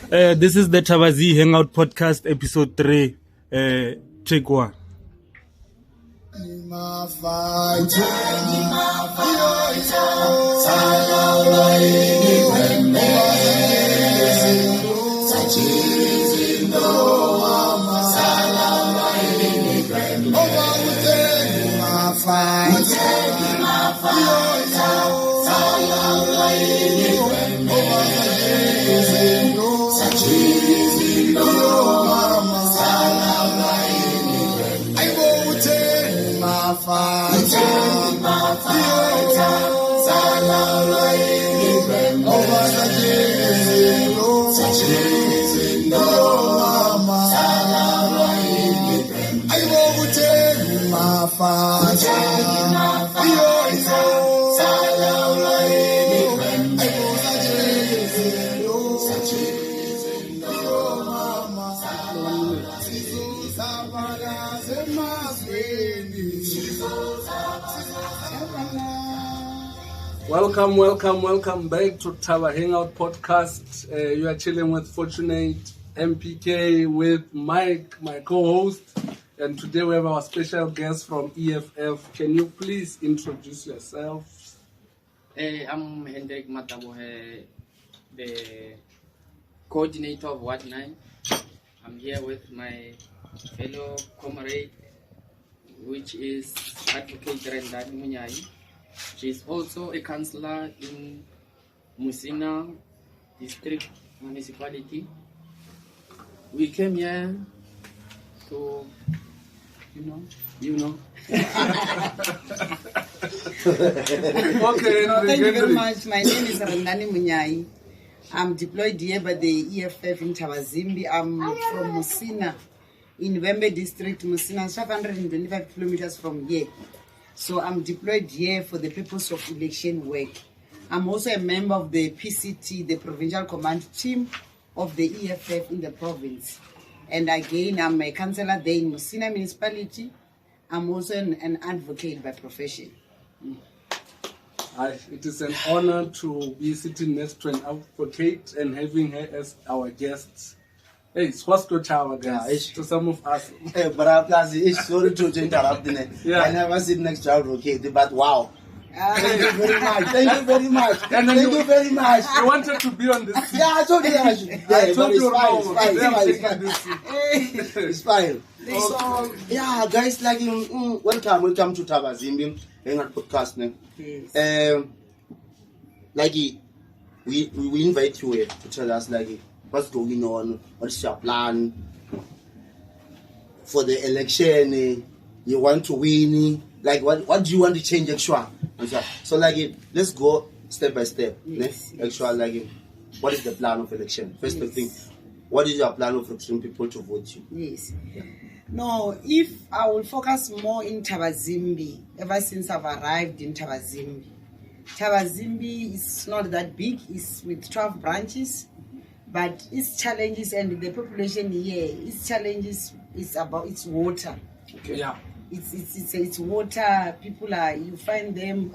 This is the Thaba Hangout podcast, episode 3. Take 1. Welcome back to Thaba Hangout podcast. You are chilling with Fortunate MPK with Mike, my co-host, and today we have our special guest from EFF. Can you please introduce yourself? I'm Hendrik Matabohe, the coordinator of Ward 9. I'm here with my fellow comrade, which is AdvRendani. She's also a councillor in Musina District Municipality. We came here to, you know. Okay. Thank you very much. My name is Rendani Munyai. I'm deployed here by the EFF in Tawazimbi. I'm from Musina, in Wembe District. Musina is 525 kilometers from here. So I'm deployed here for the purpose of election work. I'm also a member of the PCT, the Provincial Command Team of the EFF in the province. And again, I'm a councillor there in Musina Municipality. I'm also an advocate by profession. It is an honor to be sitting next to an advocate and having her as our guest. Hey, it's what's to Chava, guys, to some of us. But it's sorry to interrupt. I never sit next to advocate, but wow. Thank you very much. Thank you very much. Thank you very much. You wanted to be on the seat. Yeah, I told you I should. I told you it's fine. So, yeah, guys, like, welcome to Thaba Zimbi Hangout podcast. Yes. Like, we invite you to tell us, like, what's going on, what's your plan for the election, you want to win, like, what do you want to change actually? So, like, let's go step by step. Yes. Actually, like, what is the plan of election? First thing, what is your plan of recruiting people to vote you? Yes. Yeah. No, if I will focus more in Tawazimbi, ever since I've arrived in Tawazimbi. Tawazimbi is not that big, it's with 12 branches, but its challenges and the population here, its challenges is about its water. Okay. Yeah. It's water. People are, you find them,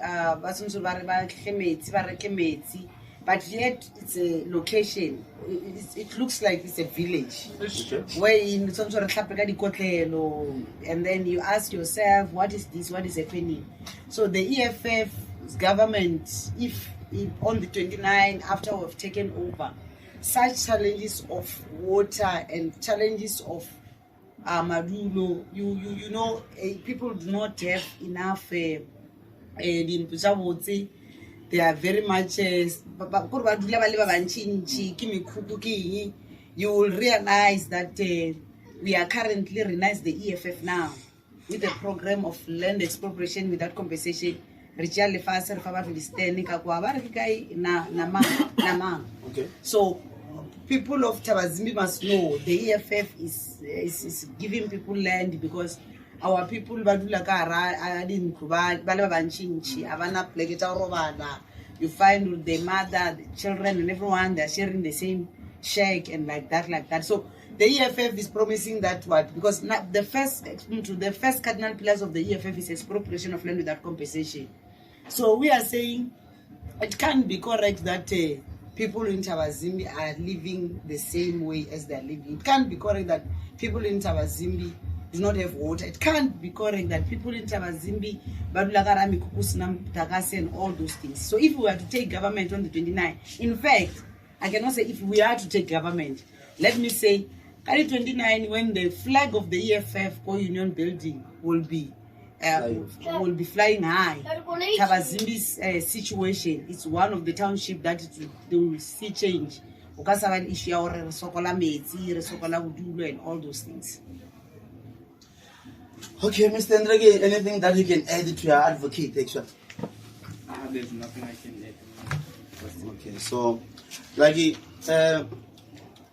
but yet it's a location. It looks like it's a village. Okay. Where in some sort of and then you ask yourself, what is this? What is happening? So the EFF government, if on the 29th, after we've taken over, such challenges of water and challenges of madulo, you know, people do not have enough. They are very much. You will realize that we are currently renounced the EFF now with the program of land expropriation without compensation. Okay. So people of Tawazimbi must know the EFF is giving people land because our people you find with the mother, the children and everyone, they're sharing the same shack and like that. So the EFF is promising that what, because the first cardinal pillars of the EFF is expropriation of land without compensation. So we are saying it can't be correct that people in Tabazimbi are living the same way as they're living. It can't be correct that people in Tabazimbi do not have water. It can't be correct that people in Tabazimbi, Badulakarami, Kukusnam, Takase, and all those things. So if we were to take government on the 29th, in fact, I cannot say if we are to take government, let me say, Kari 29, when the flag of the EFF co-union building will be flying high, Tabazimbi's situation is one of the township that they will see change. And all those things. Okay, Mr. Ndrege, anything that you can add to your advocate, actually? There's nothing I can add. Okay, so, like,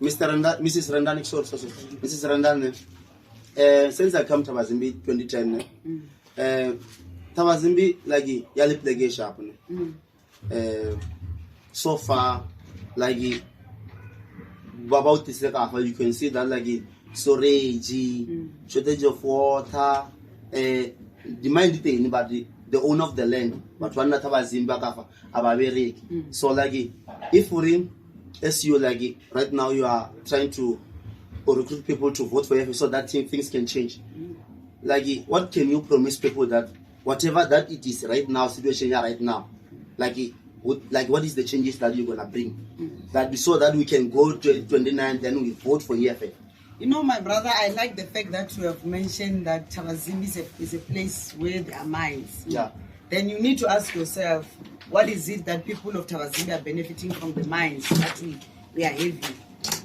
Mrs. Rendani, sorry, Mrs. Rendani, since I come to Tabazimbi 2010, Tabazimbi, like, yalip lege sharp. So far, like, about this, you can see that, like, storage, shortage of water, the mind thing, but the owner of the land, but one not Tabazimbi, so, like, if we're as you like right now, you are trying to recruit people to vote for you, so that things can change. Like, what can you promise people that whatever that it is right now, situation right now, like what is the changes that you're gonna bring, that so that we can go to 29, then we vote for EFF? You know, my brother, I like the fact that you have mentioned that Tabazimbi is a place where there are mines. Yeah. Then you need to ask yourself, what is it that people of Tabazimbi are benefiting from the mines that we are having?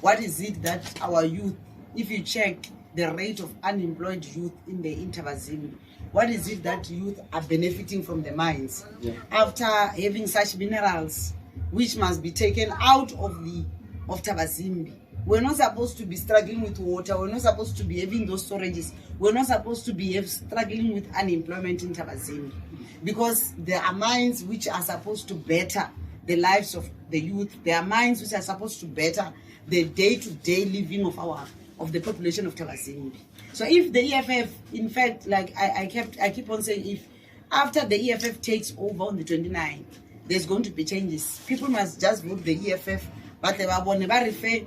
What is it that our youth, if you check the rate of unemployed youth in Tabazimbi, what is it that youth are benefiting from the mines? Yeah. After having such minerals, which must be taken out of Tabazimbi. We're not supposed to be struggling with water. We're not supposed to be having those storages. We're not supposed to be struggling with unemployment in Tabazimbi. Because there are mines which are supposed to better the lives of the youth. There are mines which are supposed to better the day-to-day living of the population of Tabazimbi. So if the EFF, in fact, like I keep on saying, if after the EFF takes over on the 29th, there's going to be changes. People must just vote the EFF, but they will never refer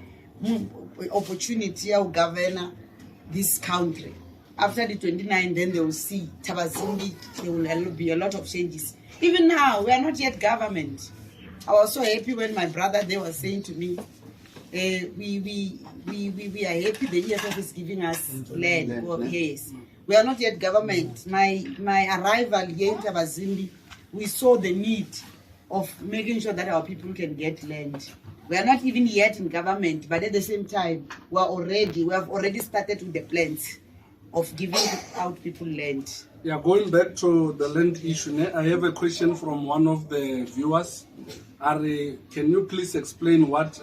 opportunity to govern this country. After the 29th, then they will see Tabazimbi, there will be a lot of changes. Even now, we are not yet government. I was so happy when my brother, they were saying to me, we are happy the EFF is giving us land. Yes. We are not yet government. My arrival here in Tabazimbi, we saw the need of making sure that our people can get land. We are not even yet in government, but at the same time, we have already started with the plans of giving out people land. Yeah, going back to the land issue, I have a question from one of the viewers. Ari, can you please explain what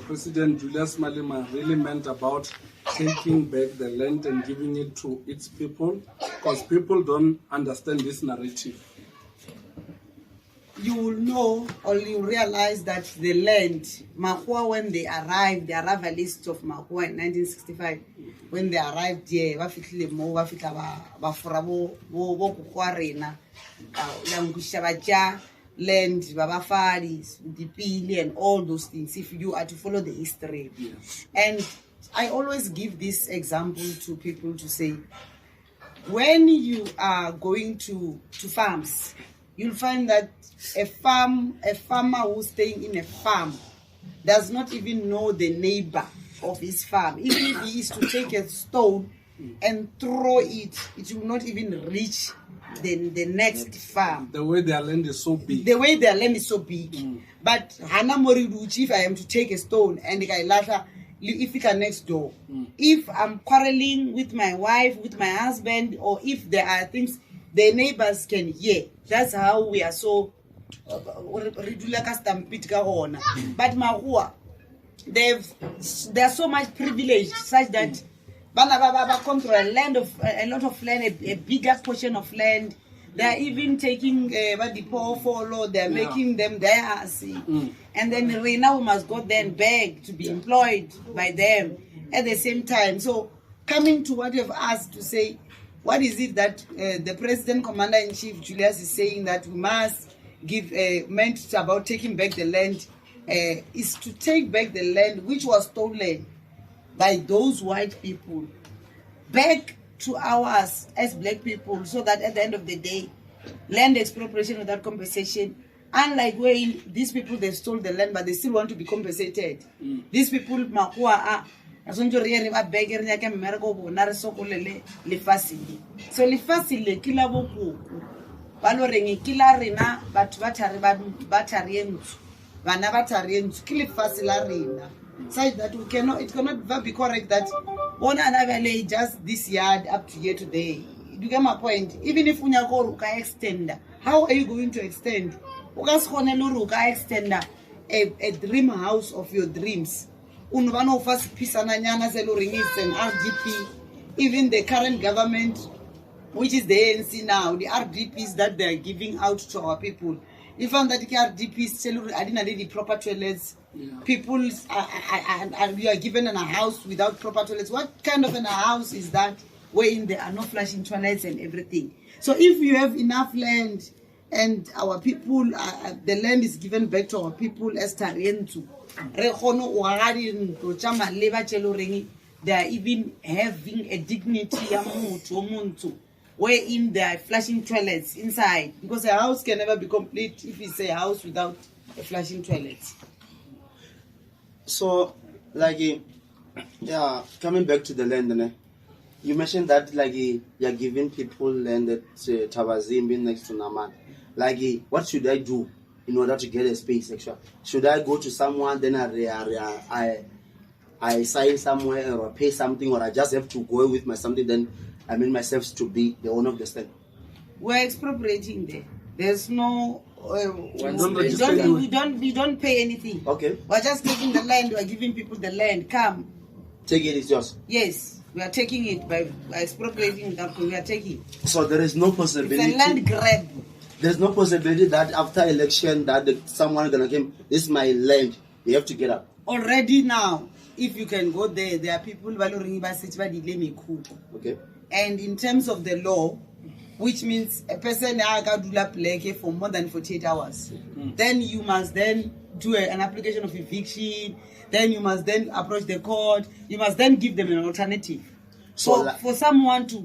President JuliusMalema really meant about taking back the land and giving it to its people? Because people don't understand this narrative. You will know or you realize that the land, Mahua, when they arrived, the arrival list of Mahua in 1965, when they arrived here, land, Babafaris, Dipili, and all those things, if you are to follow the history. Yes. And I always give this example to people to say, when you are going to farms, you'll find that a farmer who's staying in a farm does not even know the neighbor of his farm. Even if he is to take a stone and throw it, it will not even reach the next farm. The way their land is so big. The way their land is so big. But Hana Moriduchi, if I am to take a stone and if it are next door, if I'm quarreling with my wife, with my husband, or if there are things the neighbors can hear, that's how we are so but Mahua, they're so much privileged such that Baba control a lot of land, a bigger portion of land. They're even taking the poor follow, they're making them theirs. And then Reina must go there and beg to be employed by them at the same time. So coming to what you've asked to say, what is it that the President Commander-in-Chief Julius is saying that we must give meant about taking back the land is to take back the land which was stolen by those white people back to ours as black people, so that at the end of the day, land expropriation without compensation, unlike where these people, they stole the land but they still want to be compensated. These people makua so lefasile ke la bokoko ba lo reng ke la rena batho ba tharientso bana ba tharientso ke lefase la rena, such that it cannot be correct that bona na just this yard up to here today. You get my point? Even if unya go ka extend, how are you going to extend? O ka se kgone le ka extend a dream house of your dreams. Unvano first pisananyana se lo ring is an RDP. Even the current government, which is the ANC now, the RDPs that they are giving out to our people, you found that the RDPs I didn't need proper toilets. People you are given in a house without proper toilets. What kind of a house is that wherein there are no flushing toilets and everything? So if you have enough land and our people, the land is given back to our people as Tarientu, they are even having a dignity wherein there are flushing toilets inside, because a house can never be complete if it's a house without a flushing toilet. So, coming back to the land, you mentioned that you're giving people land at Thaba Zimbi next to Naman. What should I do in order to get a space extra? Should I go to someone, then I sign somewhere or pay something, or I just have to go with my something, then I mean myself to be the owner of the stand? We're expropriating there. There's no we don't pay anything. Okay. We're just taking the land, we're giving people the land. Come. Take it, it's yours. Yes. We are taking it by expropriating that. We are taking. So there is no possibility. It's a land grab. There's no possibility that after election that someone gonna come, this is my land. You have to get up. Already now, if you can go there, there are people Okay. And in terms of the law, which means a person for more than 48 hours, then you must then do an application of eviction. Then you must then approach the court. You must then give them an alternative. So for someone to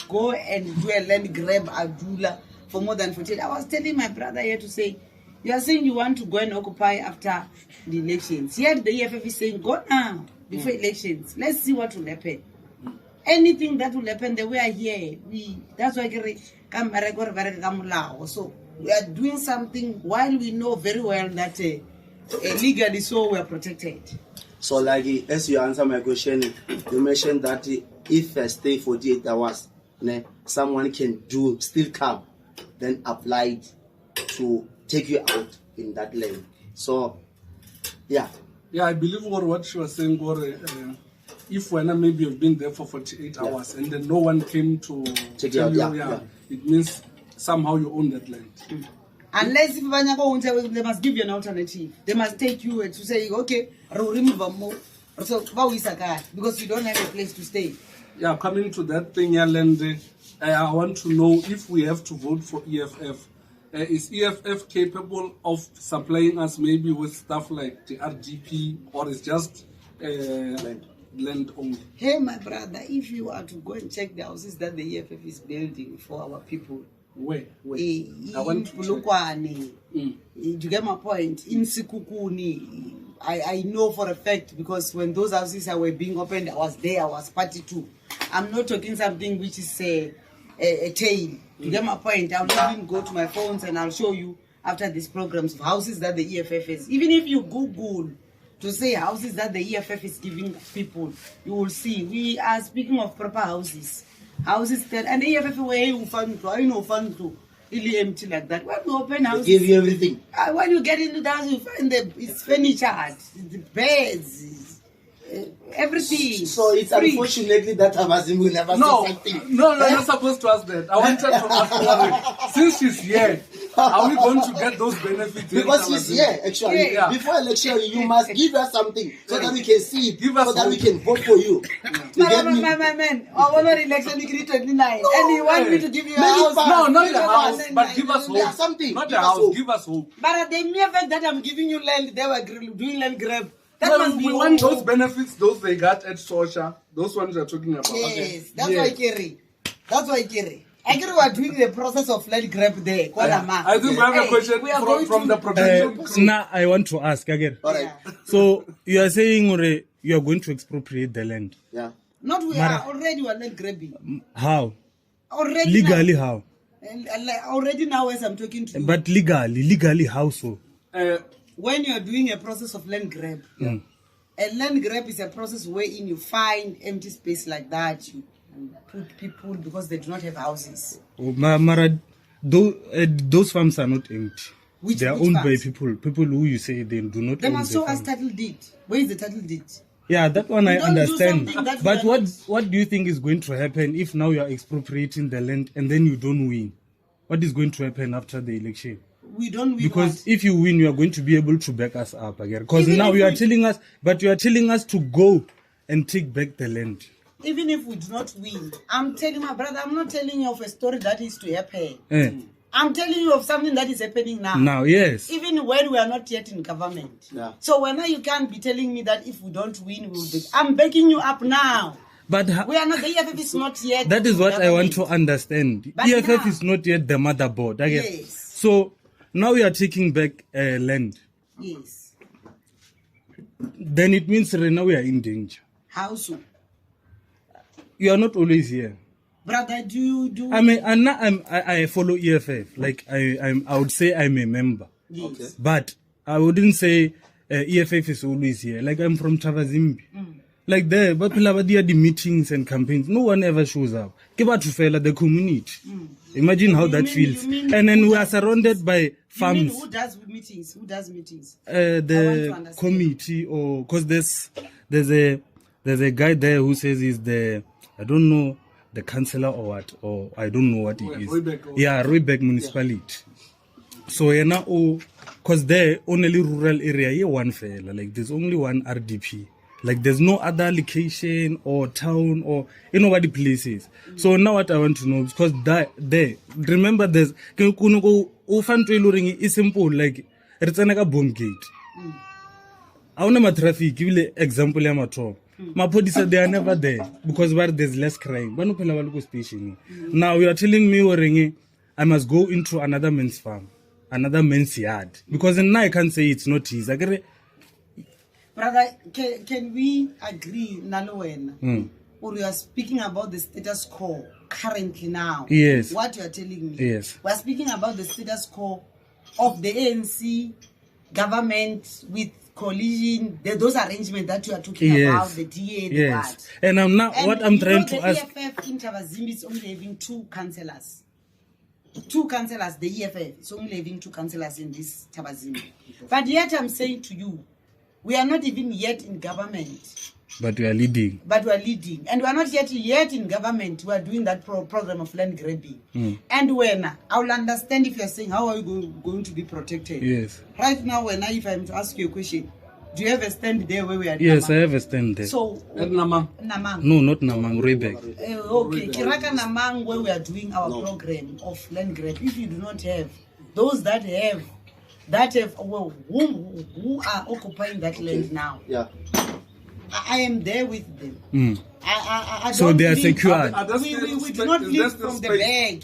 go and do a land grab Abdullah for more than 48 hours, I was telling my brother here to say, you are saying you want to go and occupy after the elections. Here the EFF is saying, go now, before elections. Let's see what will happen. Anything that will happen, the way I hear, that's why so we are doing something while we know very well that legally so we are protected. So as you answer my question, you mentioned that if I stay 48 hours, someone can still come, then apply to take you out in that lane. So, yeah. Yeah, I believe what she was saying, if when maybe you've been there for 48 hours and then no one came to tell you, it means somehow you own that land. Unless if they must give you an alternative. They must take you to say, okay, remove more. So, because you don't have a place to stay. Yeah, coming to that thing, Land, I want to know if we have to vote for EFF. Is EFF capable of supplying us maybe with stuff like the RDP, or is just land only? Hey, my brother, if you are to go and check the houses that the EFF is building for our people, Where? I want to you get my point? In Sikukuni, I know for a fact, because when those houses were being opened, I was there, I was party too. I'm not talking something which is a tale. You get my point? I'll even go to my phones and I'll show you after these programs of houses that the EFF is. Even if you Google to say houses that the EFF is giving people, you will see. We are speaking of proper houses. Houses that, and the EFF way you fund to, I know fund to, really empty like that. When you open houses, they give you everything. When you get into the house, you find it's furniture, the beds, everything. So it's free. Unfortunately that Amazim will never say something. No, you're not supposed to ask that. I wanted to ask her, since she's here, are we going to get those benefits? Because she's here, actually. Yeah. Before election, you must give us something so that we can see it, so that we can vote for you. You get me? Man, I want an election degree 29, and you want me to give you a house? No, not a house, but give us Yeah, hope. something. Not Give a us house, hope. give us hope. But the mere fact that I'm giving you land, they were doing land grab. That No, must be we want hope. those benefits, those they got at Sosha. Those ones you're talking about. Yes, that's Yes. why Kerry. That's why Kerry. I we are doing the process of land grab there. I think we have a question we are going from to- the protection. Now I want to ask again. All right. So you are saying you are going to expropriate the land. Yeah. Not we are already land grabbing. How? Already Legally now, how? already now as I'm talking to you. But legally how so? When you are doing a process of land grab, a land grab is a process wherein you find empty space like that, you put people because they do not have houses. Mara, those farms are not empty. They are Which owned by farms? people who you say they do not They own must the show us farm. title deed. Where is the title deed? Yeah, that one I don't do understand. something that But we are what do you think is going to happen if now you are expropriating the land and then you don't win? What is going to happen after the election? We don't win Because what? if you win, you are going to be able to back us up again. Because Even now if you are we- telling us, but you are telling us to go and take back the land. Even if we do not win, I'm telling my brother, I'm not telling you of a story that is to happen. Eh. I'm telling you of something that is happening now. Now, yes. Even when we are not yet in government. Yeah. So when you can't be telling me that if we don't win, we will be. I'm backing you up now. But We are not, the EFF is not yet. that is in what I want to government. understand. But EFF now- is not yet the motherboard. I guess. Yes. So now we are taking back land. Yes. Then it means right now we are in danger. How so? You are not always here. Brother, do you do? I mean, I follow EFF. Like I would say I'm a member, Yes. Okay. but I wouldn't say EFF is always here. Like I'm from Thaba. Like there, but there are the meetings and campaigns. No one ever shows up. Give out to fella the community. Imagine how that mean- feels. you mean And then who we are does surrounded by You mean farms. who does meetings? Who does meetings? The understand. committee, or because there's a guy there who says he's the, I don't know, the councillor or what, or I don't know what he is. Rooiberg or- Yeah, Rooiberg municipality. So because there only rural area, yeah, one fella, like there's only one RDP. Like there's no other location or town or what the place is. So now what I want to know, because there, remember there's it's simple, like it's a bomb gate. I want my traffic, give you example ya matho. My police they are never there because where there's less crime. But no local station. Now you are telling me I must go into another man's farm, another man's yard. Because now I can't say it's not easy. I get it. Brother, can we agree, Nalowen? Or you are speaking about the status quo currently now? Yes. What you are telling me? Yes. We are speaking about the status quo of the ANC government with coalition, those arrangements that you are talking about, the DA, the yes. what. And I'm not And what I'm you trying know to the ask. EFF in Thaba is only having 2 councillors. 2 councillors, the EFF is only having 2 councillors in this Thaba. But yet I'm saying to you, we are not even yet in government, But we are leading. but we are leading. And we are not yet in government. We are doing that program of land grabbing. And when I will understand if you are saying, how are you going to be protected? Yes. Right now, if I'm to ask you a question, do you have a stand there where we are? Yes, I Namang? have a stand there. So, At Namang. Namang. No, not Namang, Rooiberg. Okay, Kiraka Namang, where we are doing our program of land grab. If you do not have those that have, well, who are occupying that land now? Yeah. I am there with them. I So don't they are live- secured. We do not Is live there still from the space? bag.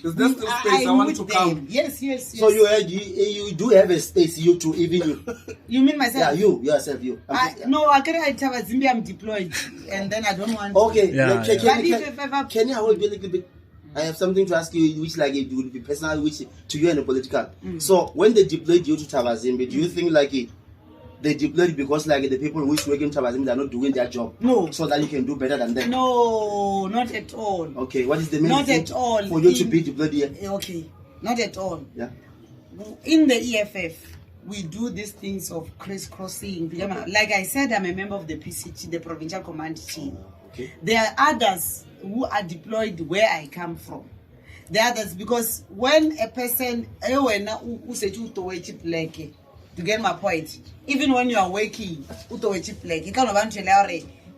Is there still space? I I'm want with to them. come. Yes. So you do have a space, you too, even you. You mean myself? Yeah, you yourself, you. No, I can't tell Zimbi I'm deployed, and then I don't want. Okay. Yeah, like, yeah. Can you hold me a little bit? I have something to ask you, which like it would be personal, which to you and political. So when they deployed you to Thaba, do you think like they deployed because like the people which work in Thaba they are not doing their job? No. So that you can do better than them. No, not at all. Okay. What is the main Not thing at all. for you to be deployed here? Okay, not at all. Yeah. In the EFF, we do these things of crisscrossing. Like I said, I'm a member of the PCT, the Provincial Command Team. Okay. There are others who are deployed where I come from. There are others because when a person, to get my point, even when you are working, you can't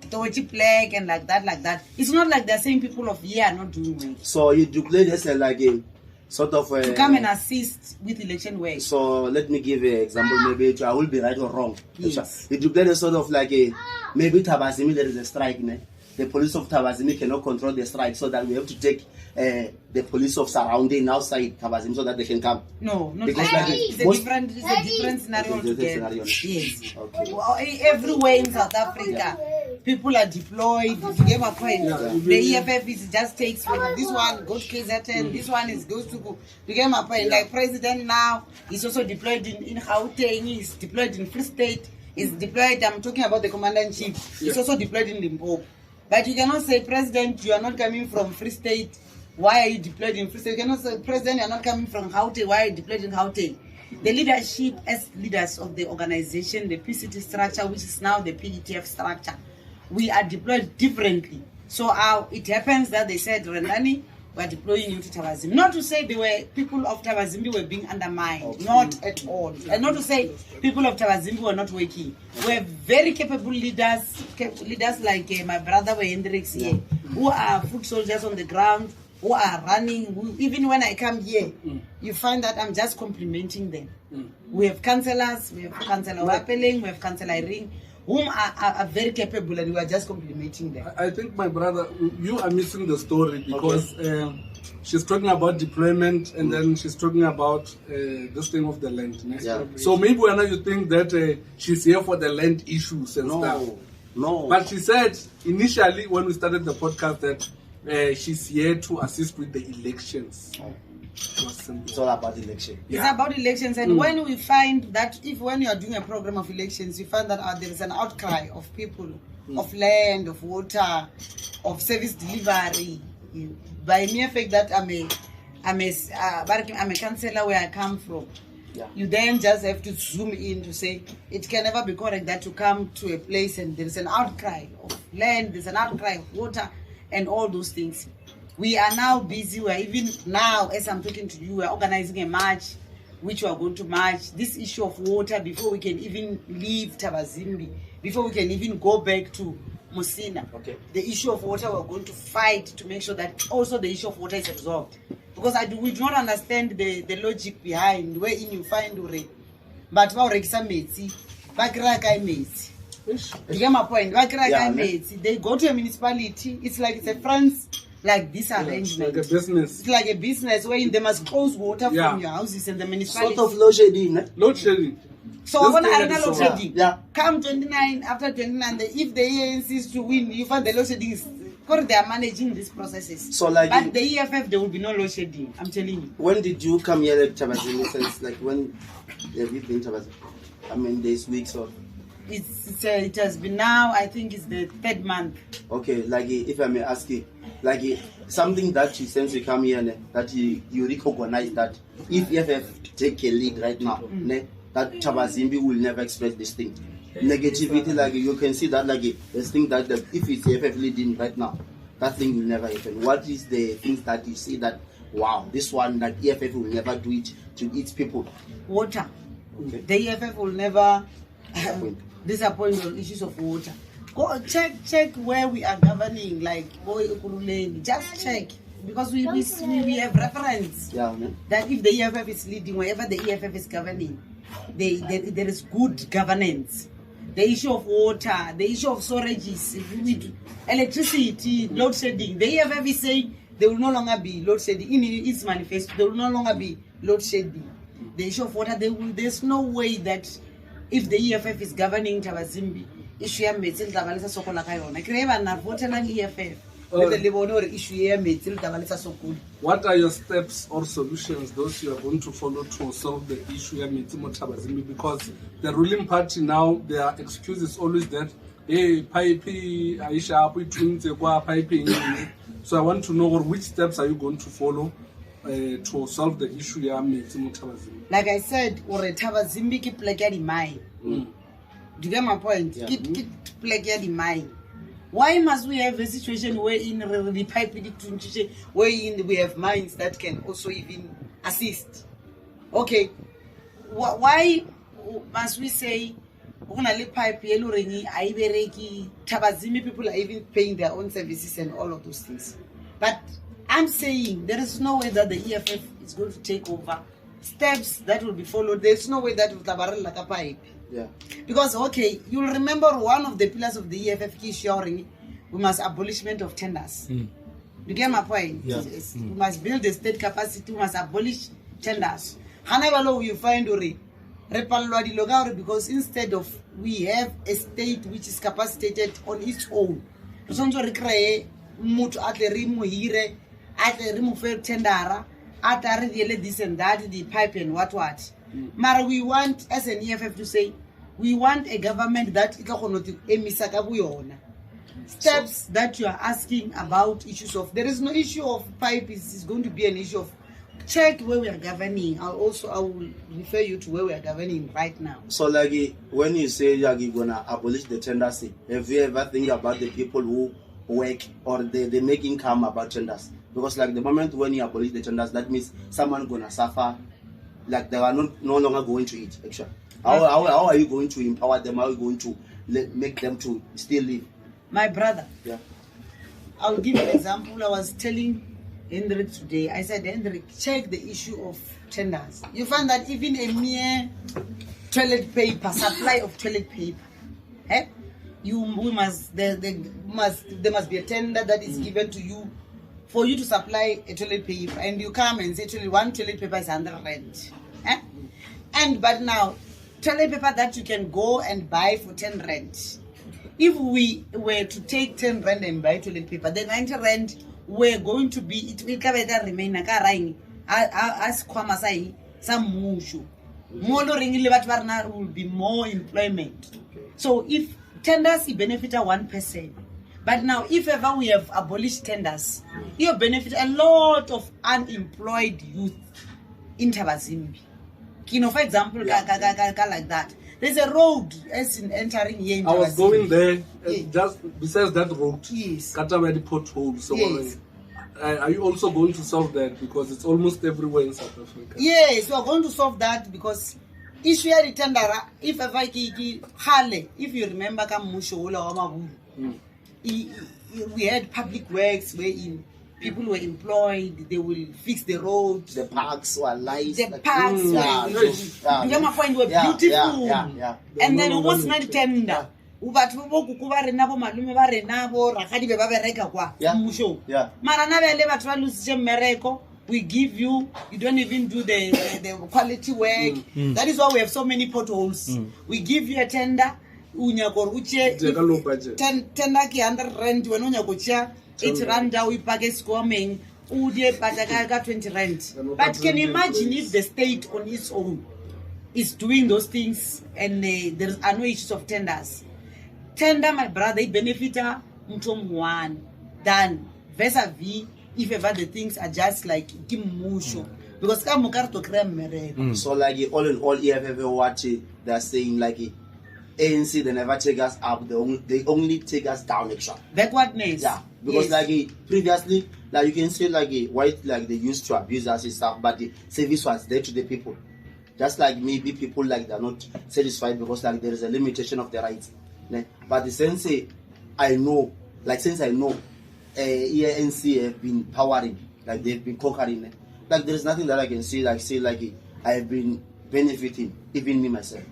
Tochi Black and like that. It's not like they're saying people of here are not doing work. So you do play this like a sort of To come and assist with election work. So let me give an example. Maybe I will be right or wrong. Yes. You do play this sort of like a maybe Thaba Zimbi there is a strike. Ne? The police of Thaba Zimbi cannot control the strike, so that we have to take the police of surrounding outside Thaba Zimbi so that they can come. No, not Because like that. like It's a different scenario Okay, altogether. scenario. Yes. Okay. Well, everywhere in South Africa, people are deployed. You get my point? The EFF is just takes this one goes to KZN, this one is goes to. You get my point? Like President now is also deployed in Gauteng, he's deployed in Free State, he's deployed. I'm talking about the Commander in Chief. He's also deployed in Limpopo. But you cannot say, President, you are not coming from Free State. Why are you deployed in Free State? You cannot say, President, you are not coming from Gauteng. Why are you deployed in Gauteng? The leadership as leaders of the organization, the PCT structure, which is now the PETF structure, we are deployed differently. So it happens that they said, Rendani, we are deploying you to Thaba Zimbi. Not to say people of Thaba Zimbi were being undermined, not at all. And not to say people of Thaba Zimbi were not working. We have very capable leaders like my brother Hendrix here, who are foot soldiers on the ground, who are running. Even when I come here, you find that I'm just complimenting them. We have councillors, we have Councillor Wapeling, we have Councillor Ring, whom are very capable, and we are just complimenting them. I think, my brother, you are missing the story because she's talking about deployment and then she's talking about this thing of the land. Yeah. So maybe when you think that she's here for the land issues and stuff. No. But she said initially when we started the podcast that she's here to assist with the elections. It's all about election. It's about elections, and when we find that when you are doing a program of elections, you find that there is an outcry of people, of land, of water, of service delivery. By mere fact that I'm a councillor where I come from, you then just have to zoom in to say it can never be correct that to come to a place and there is an outcry of land, there's an outcry of water, and all those things. We are now busy. We are even now, as I'm talking to you, we are organizing a march, which we are going to march. This issue of water before we can even leave Thaba Zimbi, before we can even go back to Musina. Okay. The issue of water, we are going to fight to make sure that also the issue of water is resolved. Because we do not understand the logic behind wherein you find Ure. But you get my point. They go to a municipality. It's like it's a France. Like this arrangement. Like a business. It's like a business where they must close water from your houses and the municipality. Sort of load shedding. Load shedding. So when I load shedding, Yeah. come 29, after 29, if the ANC is to win, you find the load shedding is because they are managing these processes. So like but the EFF, there will be no load shedding. I'm telling you. When did you come here at Thaba Zimbi? Since like when have you been Thaba Zimbi? I mean, days, weeks, or It has been now. I think it's the 3rd month. okay. Like if I may ask you, like something that you since you come here, that you recognize that if EFF take a lead right now, that Thaba Zimbi will never express this thing. Negativity, like you can see that like this thing that if it's EFF leading right now, that thing will never happen. What is the things that you see that wow, this one that EFF will never do it to its people? Water. Okay. The EFF will never disappoint on issues of water. Go check where we are governing, like just check, because we have reference that if the EFF is leading, wherever the EFF is governing, there is good governance. The issue of water, the issue of storages, electricity, load shedding. The EFF is saying there will no longer be load shedding. In its manifesto, there will no longer be load shedding. The issue of water, there's no way that if the EFF is governing Thaba Zimbi, issue ya metsi le tla balesa sokola ka yona. Ke re ba na votelang EFF. Le bone hore issue ya metsi le tla balesa sokola. What are your steps or solutions those you are going to follow to solve the issue ya metsi mo Thaba Zimbi? Because the ruling party now, their excuse is always that hey, pipe Aisha twins kwa piping. So I want to know which steps are you going to follow to solve the issue ya metsi mo Thaba Zimbi? Like I said, or Thaba Zimbi ki plek ya di mine. Do you get my point? Ki plek ya di mine. Why must we have a situation wherein the pipe wherein we have mines that can also even assist? Okay, why must we say pipe Tabazimi people are even paying their own services and all of those things. But I'm saying there is no way that the EFF is going to take over. Steps that will be followed. There's no way that will tabarel like a pipe. Yeah. Because okay, you'll remember one of the pillars of the EFF key sharing, we must abolishment of tenders. You get my point? Yeah. We must build the state capacity, we must abolish tenders. However, you find because instead of we have a state which is capacitated on its own. Tendara, this and that, the pipe and what. Mara, we want as an EFF to say we want a government that steps that you are asking about issues of there is no issue of pipe is going to be an issue of check where we are governing. I will refer you to where we are governing right now. So like when you say you're gonna abolish the tenders, have you ever think about the people who work or they make income about tenders? Because like the moment when you abolish the tenders, that means someone gonna suffer, like they are no longer going to eat. Actually, how are you going to empower them? How are you going to make them to still live? My brother, yeah, I'll give you an example. I was telling Hendrik today, I said, Hendrik, check the issue of tenders. You find that even a mere toilet paper, supply of toilet paper, there must be a tender that is given to you for you to supply a toilet paper, and you come and say one toilet paper is 100 rand. But now, toilet paper that you can go and buy for 10 rand. If we were to take 10 rand and buy toilet paper, the 90 rand we're going to be, it will remain as Kwamasai, some mushu. More will be more employment. So if tenders benefit 1%, but now if ever we have abolished tenders, you benefit a lot of unemployed youth in Tabazimbi. For example, like that. There's a road as in entering here in I was going there, yes. Just besides that road, yes. Katamedi potholes. So yes. Are you also going to solve that? Because it's almost everywhere in South Africa. Yes, we are going to solve that because issue the tender, if ever if you remember, we had public works wherein people were employed, they will fix the roads. The parks were nice. The parks were beautiful. Yeah. And then almost not tender. Yeah. We give you don't even do the quality work. That is why we have so many potholes. We give you a tender, tender ki 100 rand when it's run down, we pack a squaming, 20 rand. But can you imagine if the state on its own is doing those things and there are no issues of tenders? Tender, my brother, benefit one than vis-a-vis if ever the things are just like Kimusho. Because so like all in all, EFF what they're saying like ANC, they never take us up, they only take us down actually. Backwardness. Yeah. Because like previously, like you can say like white like they used to abuse us and stuff, but the service was there to the people. Just like maybe people like they're not satisfied because like there is a limitation of their rights. But since I know ANC have been powering, like they've been conquering, like there is nothing that I can say like I have been benefiting, even me myself.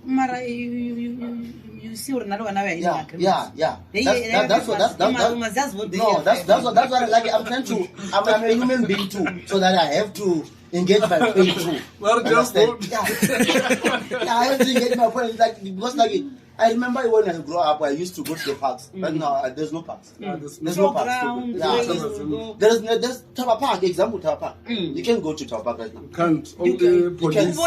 Mara, you see what another one yeah. That's what like I'm trying to. I'm a human being too, so that I have to engage my point too. Well, just vote. Yeah, I have to engage my point. Like because like I remember when I grew up, I used to go to the parks. But now there's no parks. There's no parks. There's Thaba Park. Example Thaba Park. You can go to Thaba Park right now. You can't. Only police.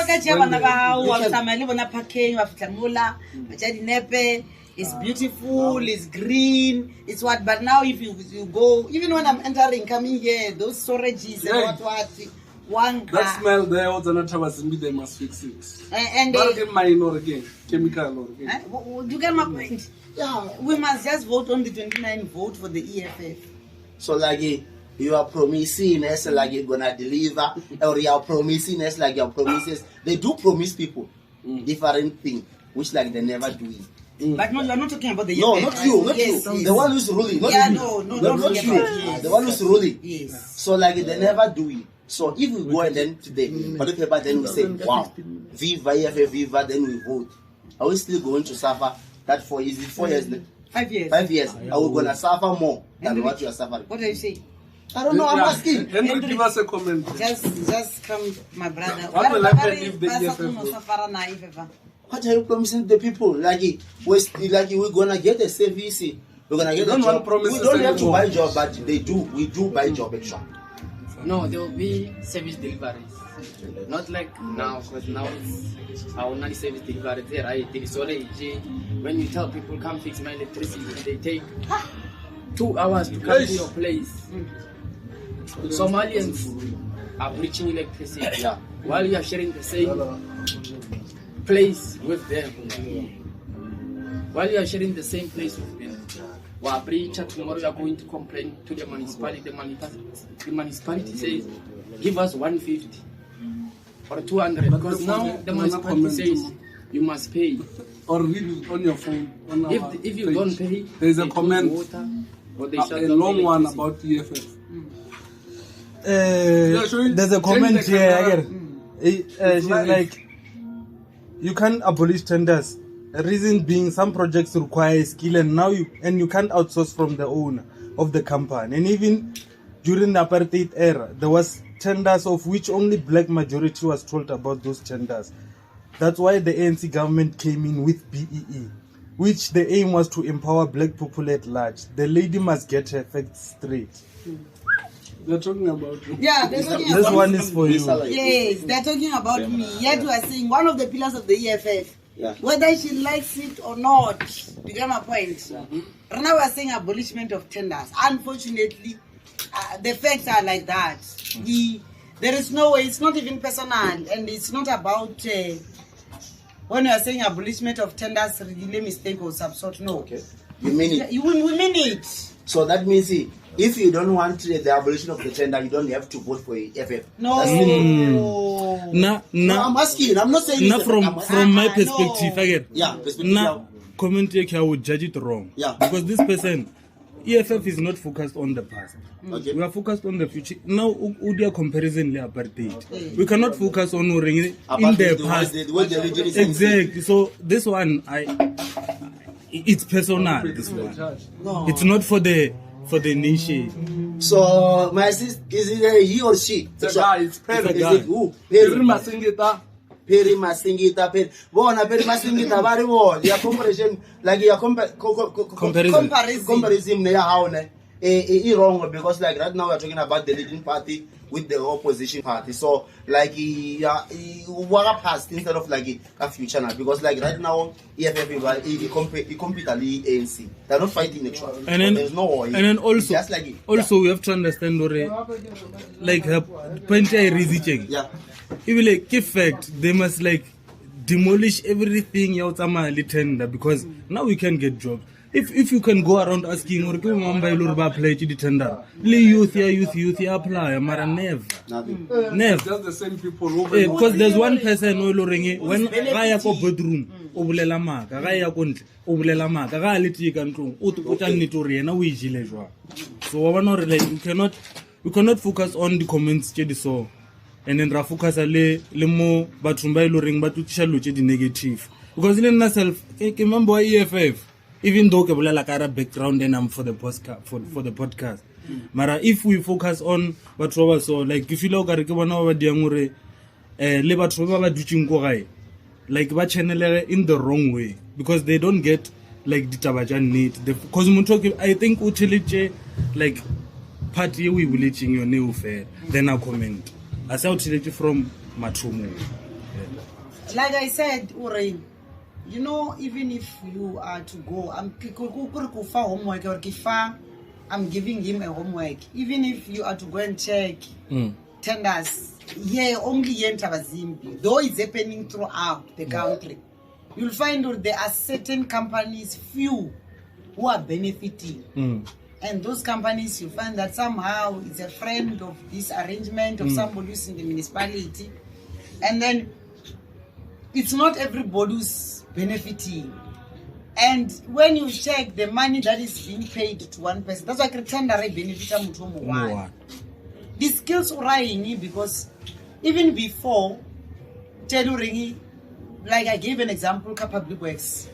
It's beautiful, it's green, it's what. But now if you go, even when I'm coming here, those storages and what. That smell there, they must fix it. And minor again, chemical or again. You get my point? Yeah, we must just vote on the 29 vote for the EFF. So like you are promising us like you're gonna deliver, or you are promising us like your promises. They do promise people different things. which like they never do it. But no, you are not talking about the No, EFF. not you, not Yes, you. yes. The one who's ruling, not Yeah, you. no, not yes, you. yes. The one who's ruling. Yes. So like they never do it. So if we go and then today, but the paper then we say, wow, Viva EFF, Viva, then we vote. Are we still going to suffer that for is it 4 years? 5 years. 5 years. Are we gonna suffer more than Henry, what you are suffering? What do you say? I don't know. I'm asking. Henry, give us a comment. Just come, my brother. What will happen if the EFF vote? What are you promising the people? Like we're gonna get a service. We're gonna get a job. We don't have to buy job, but they do. We do buy job extra. No, there will be service deliveries. Not like now, because now it's only service delivery there, right? There is already when you tell people come fix my electricity, they take 2 hours to come to your place. Somalians are breaching electricity while you are sharing the same place with them. While you are sharing the same place with them, while breacher tomorrow you are going to complain to the municipality. The municipality says, give us 150 or 200 because now the municipality says you must pay. Or read it on your phone. On If you don't pay, there's a they comment, put water, or they a shut down long one electricity. about EFF. There's a comment here. She's like, you can't abolish tenders. The reason being, some projects require skill, and you can't outsource from the owner of the company. And even during the apartheid era, there was tenders of which only black majority was told about those tenders. That's why the ANC government came in with BEE, which the aim was to empower black people at large. The lady must get her facts straight. They're talking about you. Yeah, they're talking This about one is for you. Yes, they're talking about me. Yet we are saying one of the pillars of the EFF. Yeah. Whether she likes it or not, you get my point. Right now we are saying abolishment of tenders. Unfortunately, the facts are like that. There is no way, it's not even personal, and it's not about when we are saying abolishment of tenders, really mistake or some sort. No. Okay. You mean it? We mean it. So that means if you don't want the abolition of the tender, you don't have to vote for EFF. No. No, I'm asking. I'm not saying. Now from my perspective, no. again. Yeah, perspective. Now, comment here, I would judge it wrong. Yeah. Because this person, EFF is not focused on the past. Okay. We are focused on the future. Now, Udia comparison le apartheid. We cannot focus on in the past. Exactly. So this one, it's personal. This one, No. it's not for the nation. So my sister, is it a he or she? It's a guy, it's Perry. Is it who? Perry Masingita. Perry Masingita. Perry. Bona Perry Masingita. Very well. Your comparison, like your comparison. Ne how ne? Wrong because like right now we are talking about the leading party with the opposition party. So like what past instead of like a future now, because like right now EFF compete ANC. They're not fighting each other. And then there's no war. And then also, just like we have to understand like point I reasoning. yeah. If like in fact they must like demolish everything outside tender, because now we can get jobs. If you can go around asking or come on by apply to the tender, youth apply, mara never. Nothing. Never. Just the same people who Because there's one person who when I go bedroom, obulela maka, gaya kontle, obulela maka, ga leti ka ntlong, o tla nitori ena o ijile jwa. So wa bona re like we cannot focus on the comments tse di so, and then ra focus le mo bathong ba ile reng ba tutisha lo tse di negative. Because in myself, ke member wa EFF. Even though ke bolela ka ra background and I'm for the podcast for the podcast. Mara if we focus on batho ba so like ke feel o ka re ke bona ba diang hore le batho ba ba dutshing go gae like ba channel in the wrong way, because they don't get like ditaba tsa need, because motho I think o tshiletse like part ye we bulletting your new fair then I comment as I tshiletse from mathomo. Like I said, Urain, you know, even if you are to go, I'm giving him a homework. Even if you are to go and check tenders, only in Thaba Zimbi, though it's happening throughout the country, you'll find that there are certain companies, few, who are benefiting. And those companies, you find that somehow it's a friend of this arrangement of somebody who's in the municipality. And then it's not everybody who's benefiting. And when you check the money that is being paid to one person, that's why tender benefit one. The skills are rising because even before tailoring, like I gave an example, public works.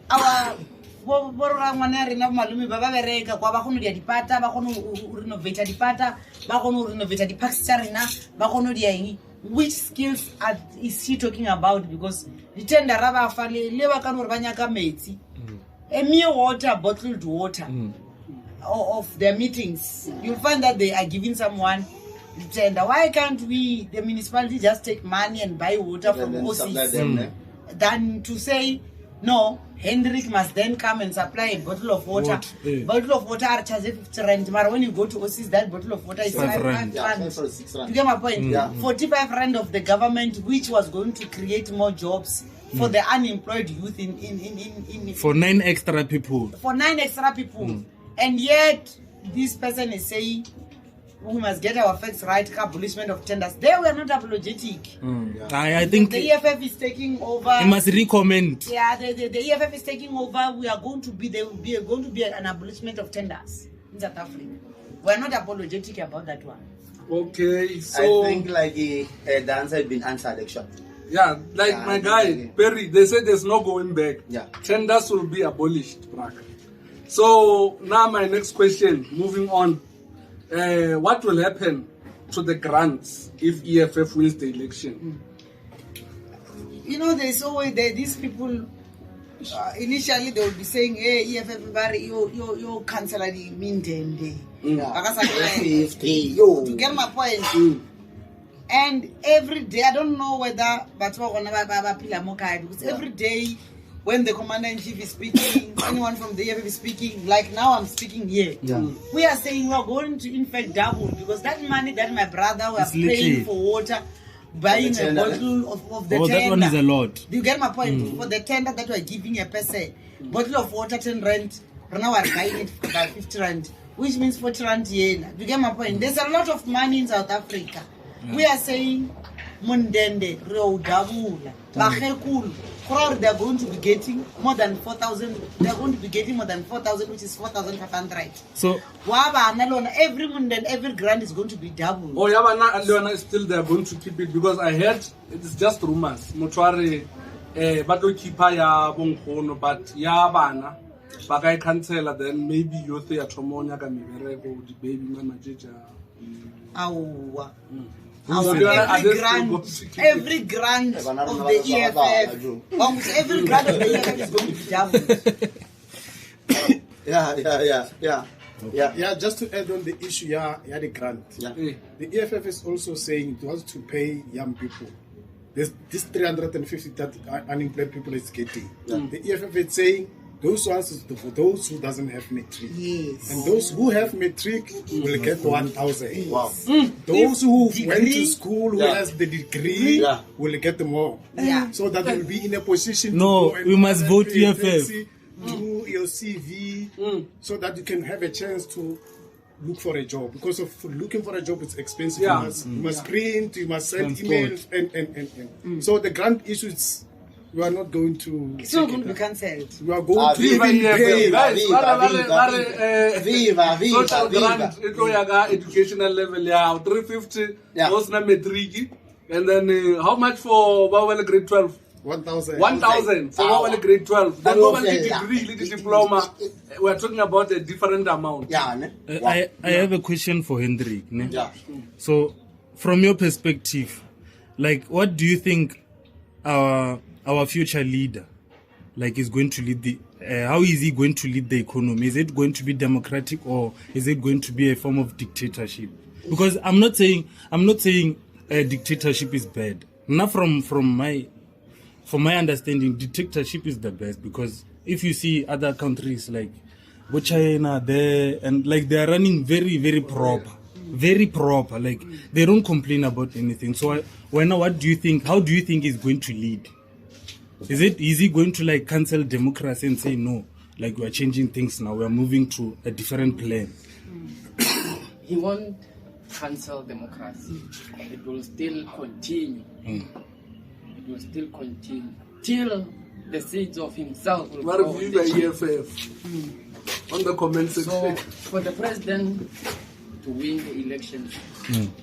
Our renovate which skills is he talking about? Because the tender a mere water, bottled water of their meetings, you'll find that they are giving someone the tender. Why can't we, the municipality, just take money and buy water from OCs than to say, no, Hendrik must then come and supply a bottle of water. Bottle of water are charged 50 rand. But when you go to OCs, that bottle of water is 5 rand. You get my point? 45 rand of the government, which was going to create more jobs for the unemployed youth in for 9 extra people. For 9 extra people. And yet, this person is saying, we must get our facts right, abolition of tenders. They were not apologetic. I think the EFF is taking over. You must recommend. Yeah, the EFF is taking over. We are going to be, there will be going to be an abolishment of tenders in South Africa. We are not apologetic about that one. Okay, so I think like the answer has been answered, actually. Yeah, like my guy Perry, they said there's no going back. Yeah, tenders will be abolished. So now my next question, moving on. What will happen to the grants if EFF wins the election? You know, there's always these people. Initially, they will be saying, "Hey, EFF, you cancel the meantime." To get my point. And every day, I don't know whether because every day when the commander-in-chief is speaking, anyone from the EFF is speaking, like now I'm speaking here. We are saying we are going to in fact double because that money that my brother was paying for water, buying a bottle of the tender. That one is a lot. Do you get my point? For the tender that we are giving a person, bottle of water 10 rand, now we are buying it for 50 rand, which means 40 rand yen. Do you get my point? There's a lot of money in South Africa. We are saying Mundende, double, they're going to be getting more than 4,000. They're going to be getting more than 4,000, which is 4,500. So, every month and every grant is going to be double. Oh, Yabana and Leona still they're going to keep it because I heard it's just rumors. Motuare, but we keep ya bonkono, but Yabana, but I can't tell. Then maybe you say a Tomonia can be the baby mama Jija. Every grant of the EFF, almost every grant of the EFF is going to be doubled. Yeah, just to add on the issue, the grant. The EFF is also saying it wants to pay young people. There's this 350 that unemployed people is getting. The EFF is saying those ones is for those who doesn't have matric. And those who have matric will get 1,000. Wow. Those who went to school, who has the degree, will get more. So that will be in a position to we must vote EFF. Do your CV so that you can have a chance to look for a job. Because of looking for a job, it's expensive. You must print, you must send emails, and so the grant issues. You are not going to. It's not going to be cancelled. You are going to even pay. Viva. Educational level, 350. Those na metric, and then how much for grade 12? 1,000. 1,000 for grade 12. Then over the degree, the diploma. We are talking about a different amount. I have a question for Hendrik. So, from your perspective, like, what do you think our future leader, like, is going to lead the? How is he going to lead the economy? Is it going to be democratic or is it going to be a form of dictatorship? Because I'm not saying dictatorship is bad. Not from my understanding, dictatorship is the best, because if you see other countries like China there, and like they are running very, very proper, like they don't complain about anything. So what do you think? How do you think he's going to lead? Is he going to like cancel democracy and say no, like we are changing things now, we are moving to a different plan? He won't cancel democracy. It will still continue. It will still continue till the seeds of himself will What grow review on by the EFF on the comment So, section. for the president to win the elections,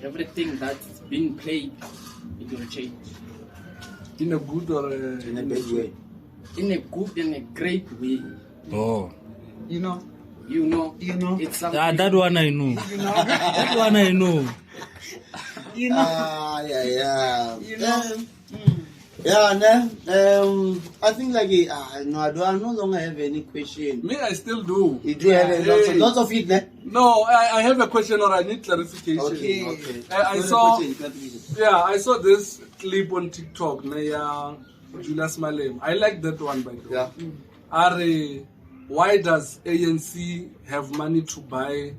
everything that's being played, it will change. In a good or In a bad way. In a good and a great way. Oh. You know. It's something. That one I know. That one I know. You know. Yeah. You know. I think like no, I no longer have any question. Me, I still do. You do have lots of it, ne? No, I have a question or I need clarification. Okay. I saw this clip on TikTok, JuliusMalema. I like that one, by the way. Yeah. Why does ANC have money to buy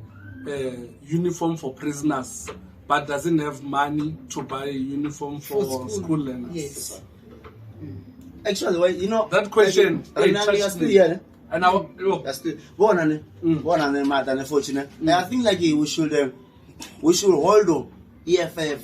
uniform for prisoners, but doesn't have money to buy a uniform for school learners? Yes. Actually, well, you know That question, Like, it you are touched still me. here, ne? And I, You're still born on it, unfortunate. I think like we should hold on EFF,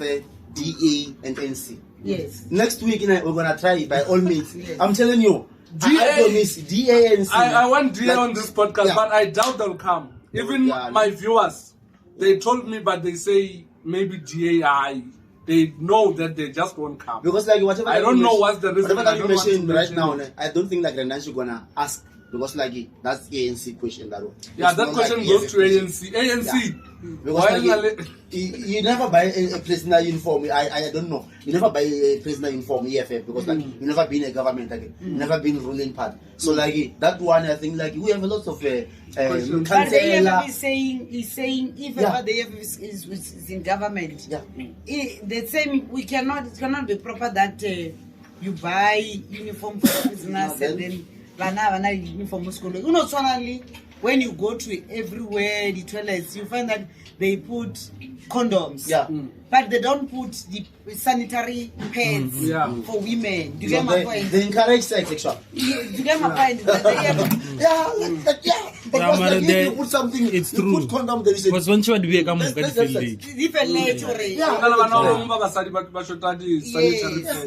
DA, and NC. Yes. Next week, we're gonna try it by all means. Yes. I'm telling you, I promise DA and C. I want DA Like, on this podcast, yeah. but I doubt they'll come. Even Yeah. my viewers, they told me, but they say maybe DAI. They know that they just won't come. Because like whatever I don't know what's the reason. Whatever I that you don't want to mentioned right mention now, it. I don't think like Renanshi gonna ask because like that's ANC question that one. Yeah, It's that not question like goes to question. ANC. ANC. Because Why like you never buy a prisoner uniform. I don't know. You never buy a prisoner uniform EFF because like you never been a government again. You never been ruling part. So like that one, I think like we have a lot of But the EFF councillor. is saying if Yeah. ever the EFF is in government, Yeah. the same it cannot be proper that you buy uniform for prisoners No, and then bana uniform school. You know, suddenly when you go to everywhere the toilets, you find that they put condoms. Yeah. But they don't put the sanitary pads Yeah. for women. Do you So get my point? they encourage sex actually. Do you get my point? That they have- Yeah. Because but like, they- if you put something, it's you true. put condom, there is a Because when you be a Let's- let's- let's- Different Yeah.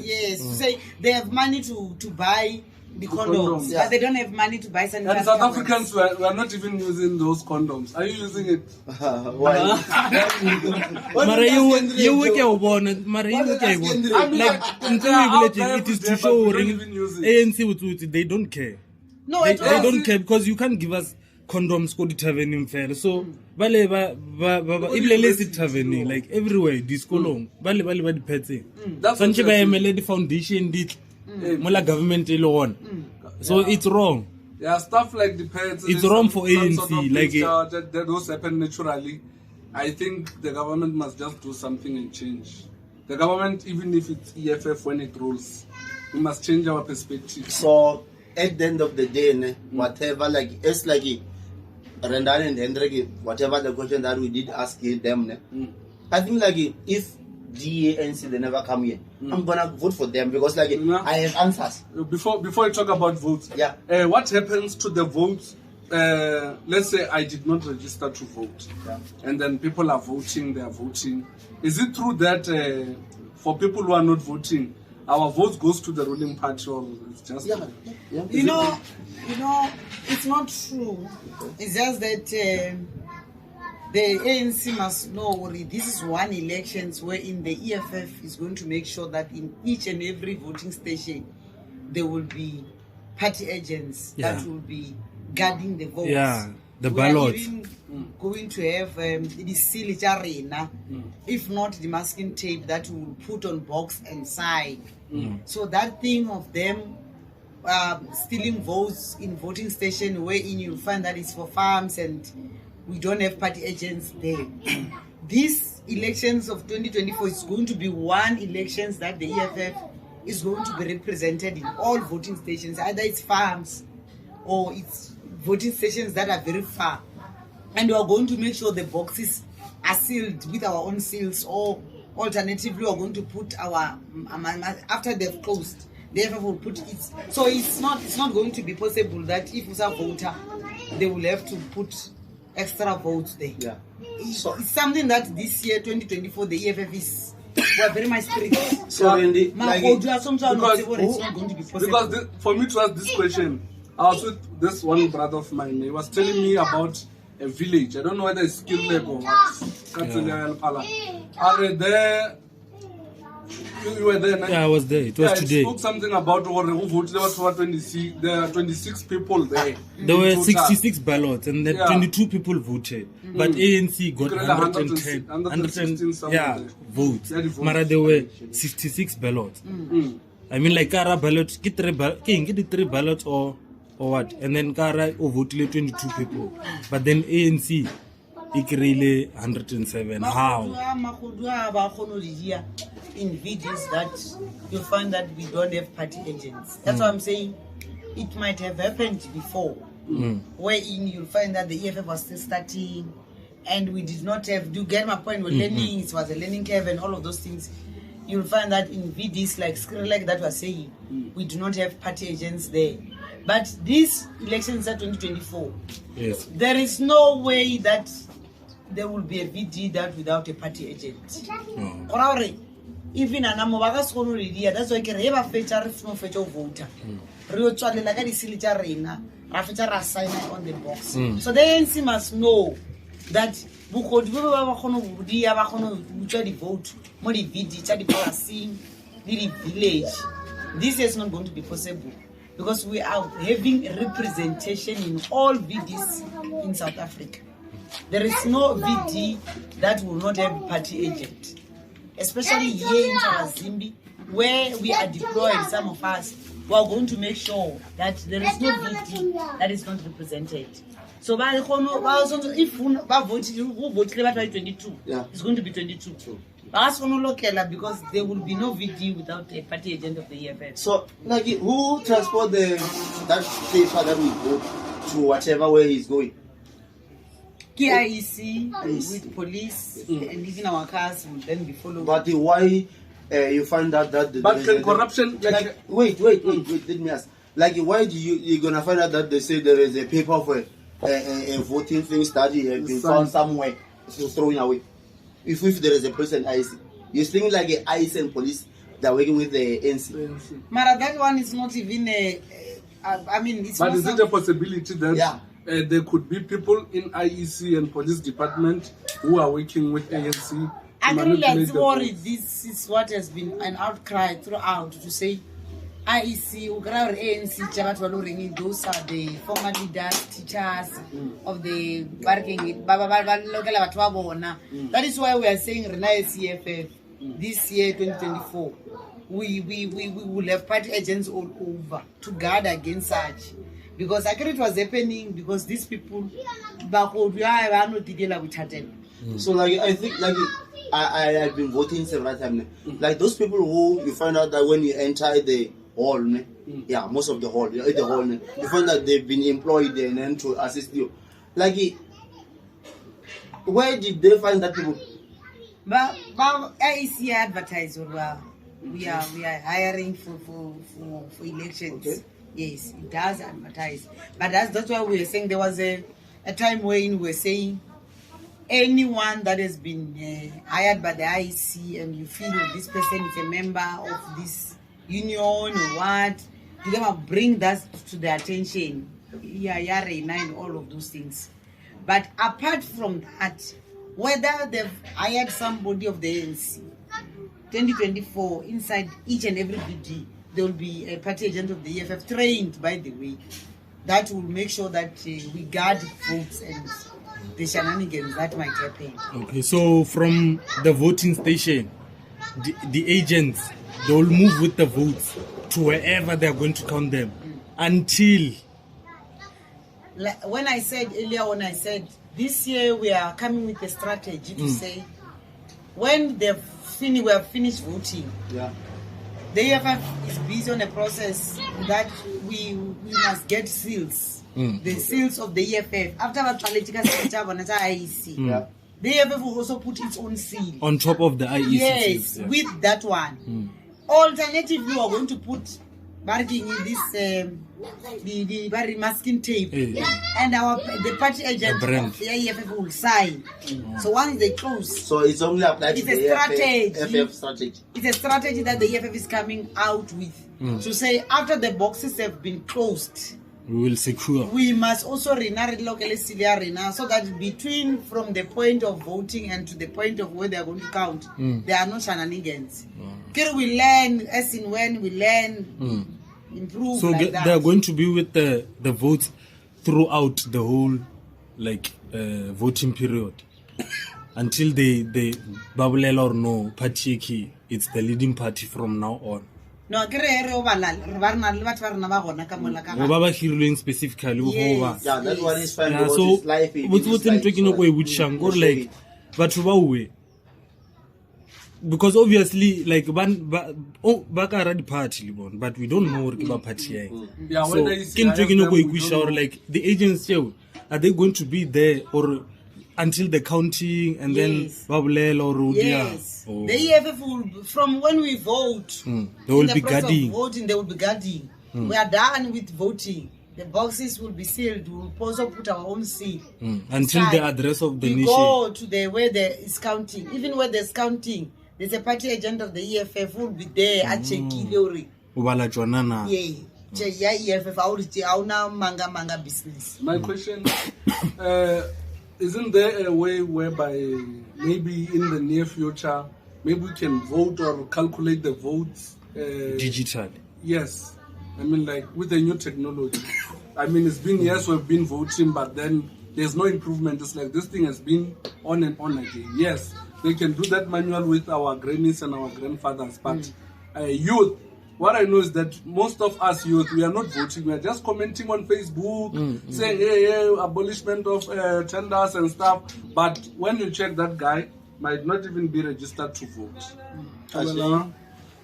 Yes. Say they have money to buy the condoms, condoms. Yeah. but they don't have money to buy sanitary And South condoms. Africans were not even using those condoms. Are you using it? Why? Mara you wake up on Mara you wake up like it is to show ANC with they don't care. No, They at all. don't care because you can't give us condoms go to tavern fair. So bale ba ibile sit tavern like everywhere disco long bale ba di petse. That's Sanche what ba you're emele di foundation dit mola government ile on. So it's wrong. Yeah, stuff like the pets. It's wrong for some ANC, sort of like mixture that those happen naturally. I think the government must just do something and change. The government, even if it's EFF when it rules, we must change our perspective. So at the end of the day, whatever like it's like Rendani and Hendrik, whatever the question that we did ask them, I think like if DANC they never come here, I'm gonna vote for them because like I have answers. Before you talk about votes, what happens to the votes? Let's say I did not register to vote, and then people are voting. They are voting. Is it true that for people who are not voting, our votes goes to the ruling party, or it's just You know, it's not true. It's just that the ANC must know this is one elections wherein the EFF is going to make sure that in each and every voting station there will be party agents that will be guarding the votes. Yeah, the We are ballots. even going to have the seal arena, if not the masking tape that we will put on box and side. So that thing of them stealing votes in voting station wherein you find that it's for farms and we don't have party agents there. These elections of 2024 is going to be one elections that the EFF is going to be represented in all voting stations, either it's farms or it's voting stations that are very far. And we are going to make sure the boxes are sealed with our own seals, or alternatively we are going to put our, after they've closed, the EFF will put it. So it's not going to be possible that if it's a voter, they will have to put extra votes there. Yeah. It's something that this year, 2024, the EFF is We are very much strict. So Randy, like, It's not going to be possible. Because for me to ask this question, I was with this one brother of mine. He was telling me about a village. I don't know whether it's skilled labor or what. Are there? You were there, right? Yeah, I was there. It was today. It spoke something about who voted. There was 26. There are 26 people there. There were 66 ballots, and then 22 people voted. But ANC got 110 votes. Mara there were 66 ballots. I mean, like Kara ballot, get the 3 ballots or what? And then Kara voted 22 people. But then ANC, it really 107. How? In videos that you find that we don't have party agents. That's what I'm saying. It might have happened before, wherein you'll find that the EFF was still starting, and we did not have. Do you get my point? We're learning. It was a learning curve, and all of those things. You'll find that in videos like that we're saying, we do not have party agents there. But this elections are 2024. Yes. There is no way that there will be a VD that without a party agent. Even anamo ba ka skono le dia, that's why ke re ba fetsa re fno fetsa voter re o tswalela ka disili tsa rena ra fetsa ra sign on the box. So the ANC must know that bukodi ba ba khono dia ba khono utswa di vote mo di VD tsa di passing di village. This is not going to be possible because we are having representation in all VDs in South Africa. There is no VD that will not have a party agent. Especially here in Zimbi, where we are deployed, some of us, we are going to make sure that there is no VD that is not represented. So, if who voted by 22, it's going to be 22. Because there will be no VD without a party agent of the EFF. So, like, who transport that paper that we go to whatever way he's going? KIEC with police and even our cars will then be followed. But why you find out that? But can corruption? Like, wait. Let me ask. Like, why do you're gonna find out that they say there is a paper for a voting thing study has been found somewhere, so thrown away? If there is a person IC, you think like a IC and police that are working with the ANC? Mara, that one is not even a. I mean, it's. But is it a possibility that? Yeah. There could be people in IEC and police department who are working with ANC. Actually, worry. This is what has been an outcry throughout to say IEC, ANC, those are the former leaders, teachers of the bargaining. That is why we are saying EFF this year, 2024. We will have party agents all over to guard against such. Because actually it was happening because these people are not dealing with Hatel. So like I think like I've been voting several times. Like those people who you find out that when you enter the hall, most of the hall, you find that they've been employed there and then to assist you. Like where did they find that people? But I see advertise we are hiring for elections. Okay. Yes, it does advertise. But that's why we were saying there was a time when we were saying anyone that has been hired by the IEC and you feel this person is a member of this union or what, you gotta bring that to their attention. And all of those things. But apart from that, whether they've hired somebody of the ANC, 2024, inside each and every BD, there will be a party agent of the EFF trained, by the way, that will make sure that we guard votes and the shenanigans that might happen. Okay, so from the voting station, the agents, they will move with the votes to wherever they are going to count them until... When I said earlier, this year we are coming with a strategy to say, when we have finished voting, the EFF is busy on a process that we must get seals, the seals of the EFF. After our political IEC, the EFF will also put its own seal on top of the IEC. Yes, with that one. Alternatively, we are going to put barking in this the very masking tape, and the party agent of the EFF will sign. So once they close, So it's only applied to it's a the strategy. EFF strategy. It's a strategy that the EFF is coming out with to say after the boxes have been closed, we will secure. we must also rena locally so that between from the point of voting and to the point of where they are going to count, there are no shenanigans. We learn as in when we learn, improve. So like that. they are going to be with the votes throughout the whole voting period until they babulela or no party it's the leading party from now on. No, ke re re o bala re ba rena le batho ba rena ba gona ka mola ka. Go ba hirilweng specifically go ba. Yeah, that one is fine. Yeah, because so it's life. what's talking about buchang or like batho ba uwe, because obviously like ba ka ra di party le bona, but we don't know what ba party ya. Yeah, So whether it's can talking IFM, about we don't Equisha know. or like the agents here, are they going to be there or until the counting and then Yes. babulela or Yes. Oh. The EFF will, from when we vote, They will in the be process guarding. of voting, they will be guarding. We are done with voting. The boxes will be sealed. We will also put our own seal. Until the address of the we nation. go to the where there is counting. Even where there's counting, there's a party agent of the EFF who will be there at Chekile. O bala jwana na. Yeah, EFF auna manga business. My question, isn't there a way whereby maybe in the near future, maybe we can vote or calculate the votes? Digital. Yes. I mean, like with the new technology. I mean, it's been years we've been voting, but then there's no improvement. It's like this thing has been on and on again. Yes, they can do that manual with our grannies and our grandfathers, but youth, what I know is that most of us youth, we are not voting. We are just commenting on Facebook, saying, hey, abolishment of tenders and stuff. But when you check, that guy might not even be registered to vote.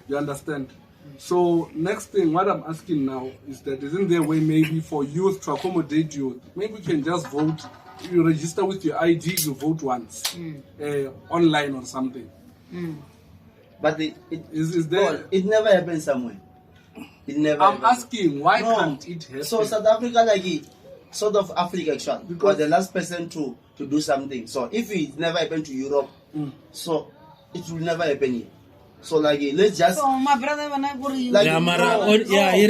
You understand? So next thing, what I'm asking now is that isn't there a way maybe for youth to accommodate youth? Maybe we can just vote. You register with your ID, you vote once, online or something. But Is there? it never happens somewhere. It never. I'm happens. asking why can't it happen? So South Africa, South of Africa, actually, was the last person to do something. So if it never happened to Europe, so it will never happen here. So let's just. So my brother, when I go to you, Yeah, mara. Yeah,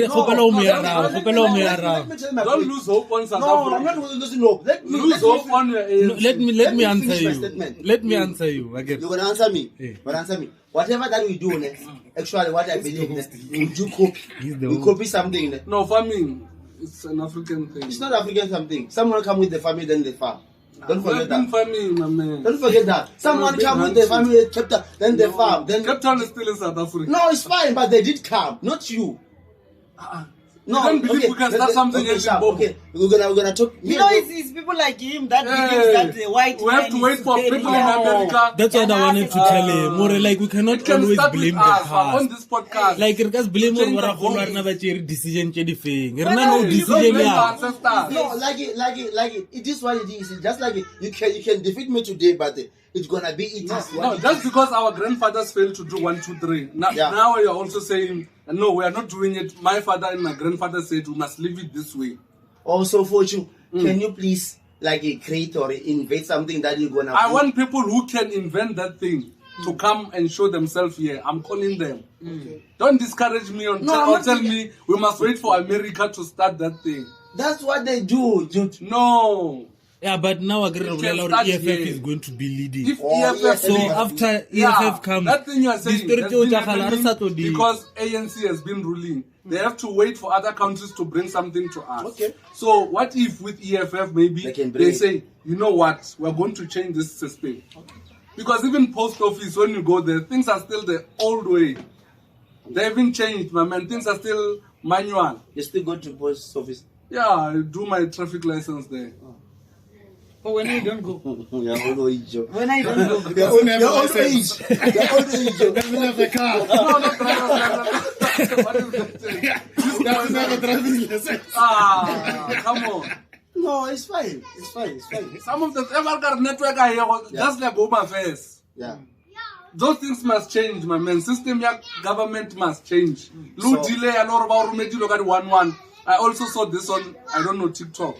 Don't lose hope on South No, Africa. I'm not losing hope. Lose hope on your ANC. Let me answer finish my you. statement. Let me answer you. Again. You're gonna answer me. Yeah. But answer me. Whatever that we do next, actually, what I believe we do copy. He's the We host. copy something. No, farming. It's an African thing. It's not African something. Someone come with the family, then they farm. Don't forget We've been that. farming, my man. Don't forget that. Someone big come with the hunting. family, then they farm. Then Cape Town is still in South Africa. no, it's fine, but they did come, not you. You don't believe we can start something else in sharp. Bobo? Okay, we're gonna talk. you know, it's people like him that believes that the white We have man to wait is for people in superior. America. That's what I wanted to tell him. More like we cannot It can always start blame with the us on past. this podcast. Like we can blame Change more the ra go voice. rena ba tšere decision tše di feng. Re No, na no you don't decision blame the ya. ancestors. No, like it. It is what it is. It's just like it. You can defeat me today, but it's gonna be it. Is No, what that's because our grandfathers failed to do 1, 2, 3. Now, Yeah. now you're also saying, no, we are not doing it. My father and my grandfather said we must leave it this way. Also, for you, can you please create or invent something that you're gonna? I want people who can invent that thing to come and show themselves here. I'm calling them. Don't discourage me or tell me we must wait for America to start that thing. That's what they do. No. Yeah, but now agree It or can start EFF here. is going to be leading. If Oh, EFF yes, So Yeah. after Yeah, EFF comes, that thing you are saying, the that's story been tšo happening Saturday. because ANC has been ruling. They have to wait for other countries to bring something to us. Okay. So what if with EFF maybe They can bring they it. say, you know what, we're going to change this system. Because even post office, when you go there, things are still the old way. They haven't changed, my man. Things are still manual. You still go to post office. Yeah, I do my traffic license there. But when I don't go, Yeah, old age. when I don't go, They only have Your a old license. age. Your old age. They don't have a car. No, not driver's license. What is that thing? They don't have a driving license. Ah, come on. No, it's fine. It's fine. Some of the network I hear just like Home Affairs. Yeah. those things must change, my man. System ya government must change. Lu delay a lot about Rumeti got 1-1. I also saw this on, I don't know, TikTok.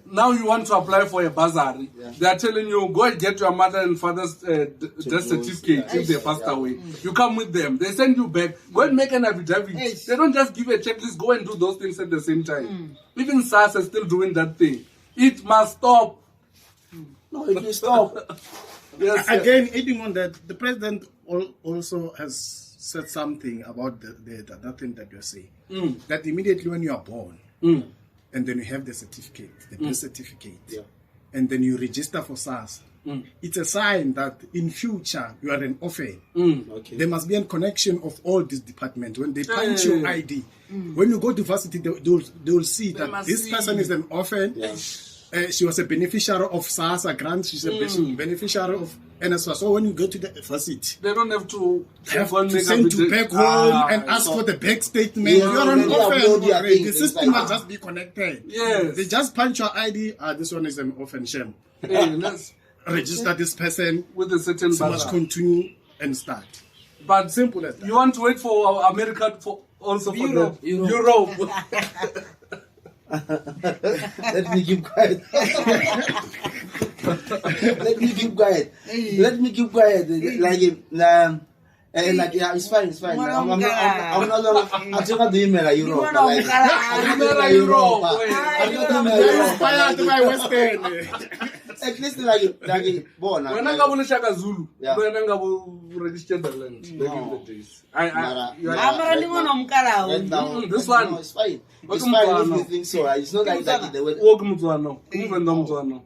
Now you want to apply for a bursary. They are telling you, go and get your mother and father's death certificate if they passed away. You come with them. They send you back. Go and make an affidavit. They don't just give a checklist. Go and do those things at the same time. Even SARS is still doing that thing. It must stop. No, it will stop. Yes, Again, adding on that, the president also has said something about that thing that you're saying. That immediately when you are born, and then you have the certificate, the birth certificate, and then you register for SARS, it's a sign that in future you are an orphan. There must be a connection of all these departments. When they punch your ID, when you go to varsity, they will see that this person is an orphan. She was a beneficiary of SARS grant. She's a beneficiary of NSFAS. So when you go to the varsity, they don't have to send you back home and ask for the bank statement. You're an orphan already. The system must just be connected. Yes. They just punch your ID. This one is an orphan shame. Let's Register this person with a certain so much continue and start. But Simple as that. you want to wait for America for Europe. Europe. Let me keep quiet. Let me keep quiet. Like yeah, it's fine. I'm not longer. I'm talking about the email Europe. I'm not Europe. Inspired by Western. At least like born. When I go to Shaka Zulu, when I go register the land, they give the days. This one, no, it's fine. It's fine if you think so. It's not like that. The way. Walk Mutuano, even Mutuano.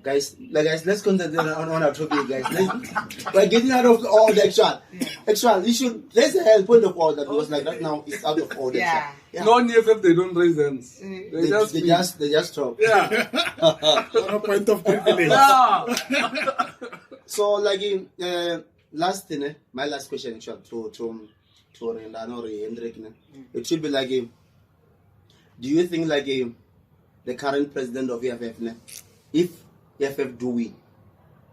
Guys, let's concentrate on our topic, guys. We're getting out of all the actual. You should. There's a whole point of all that was like right now. It's out of order. No EFF, they don't raise hands. They just talk. Yeah. No point of privilege. Yeah. So like last thing, my last question actually to AdvRendani or Hendrik, it should be like do you think like the current president of EFF, if EFF do win,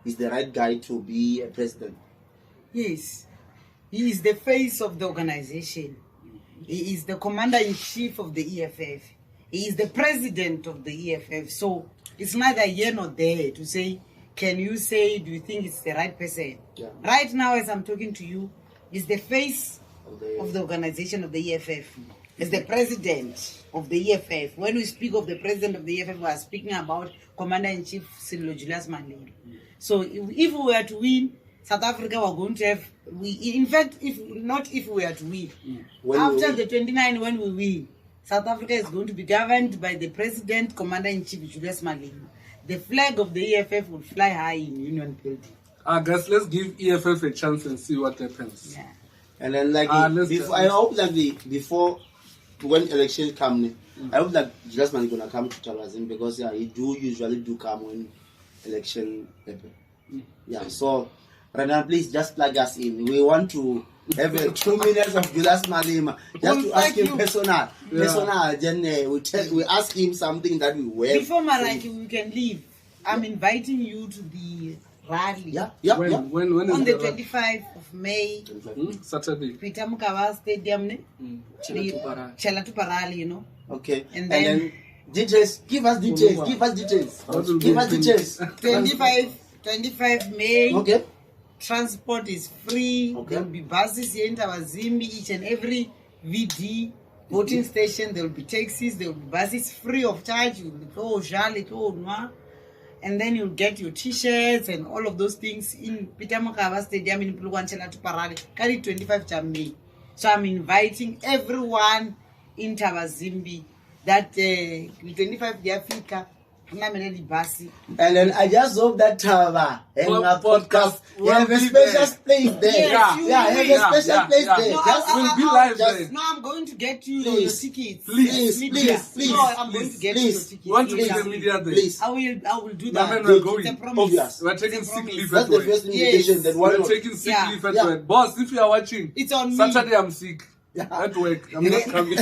is the right guy to be a president? Yes. He is the face of the organization. He is the commander-in-chief of the EFF. He is the president of the EFF. So it's neither here nor there to say, can you say, do you think it's the right person? Yeah. Right now, as I'm talking to you, he's the face of the organization of the EFF. He's the president of the EFF. When we speak of the president of the EFF, we are speaking about Commander-in-Chief JuliusMalema. So if we were to win, South Africa were going to have, if we were to win, after the 29 when we win, South Africa is going to be governed by the president, Commander-in-Chief JuliusMalema. The flag of the EFF will fly high in Union Building. Guys, let's give EFF a chance and see what happens. Yeah. And then like I hope like before when election come, I hope that JuliusMalema is gonna come to Thaba because he usually do come when election happen. Yeah, so Renan, please just plug us in. We want to have 2 minutes of JuliusMalema just to ask him personal. Then we ask him something that we wear. Before we can leave, I'm inviting you to the rally. When on is the rally? 25th of May, Saturday. Peter Mukaba Stadium, Chelatupa rally, you know. Okay. And then details. Give us details. 25 May. Okay. Transport is free. Okay. There will be buses here in Thaba, each and every VD voting station. There will be taxis. There will be buses free of charge. You will go and then you'll get your t-shirts and all of those things in Peter Mokaba Stadium in Puluwanchela to Parade. Carry 25 May. So I'm inviting everyone in Thaba that 25 Africa. And then I just hope that Thaba Hangout podcast have a special place there. Have a special place there. We'll be live there. No, I'm going to get you your tickets. Please. No, I'm going to get you your tickets. You want to be the media there? Please. I will do that. Man, we're going. It's a promise. We're taking sick leave That's at the work. first invitation. Then We're taking sick leave at work. Boss, if you are watching, It's on me. Saturday I'm sick. At work. I'm not coming.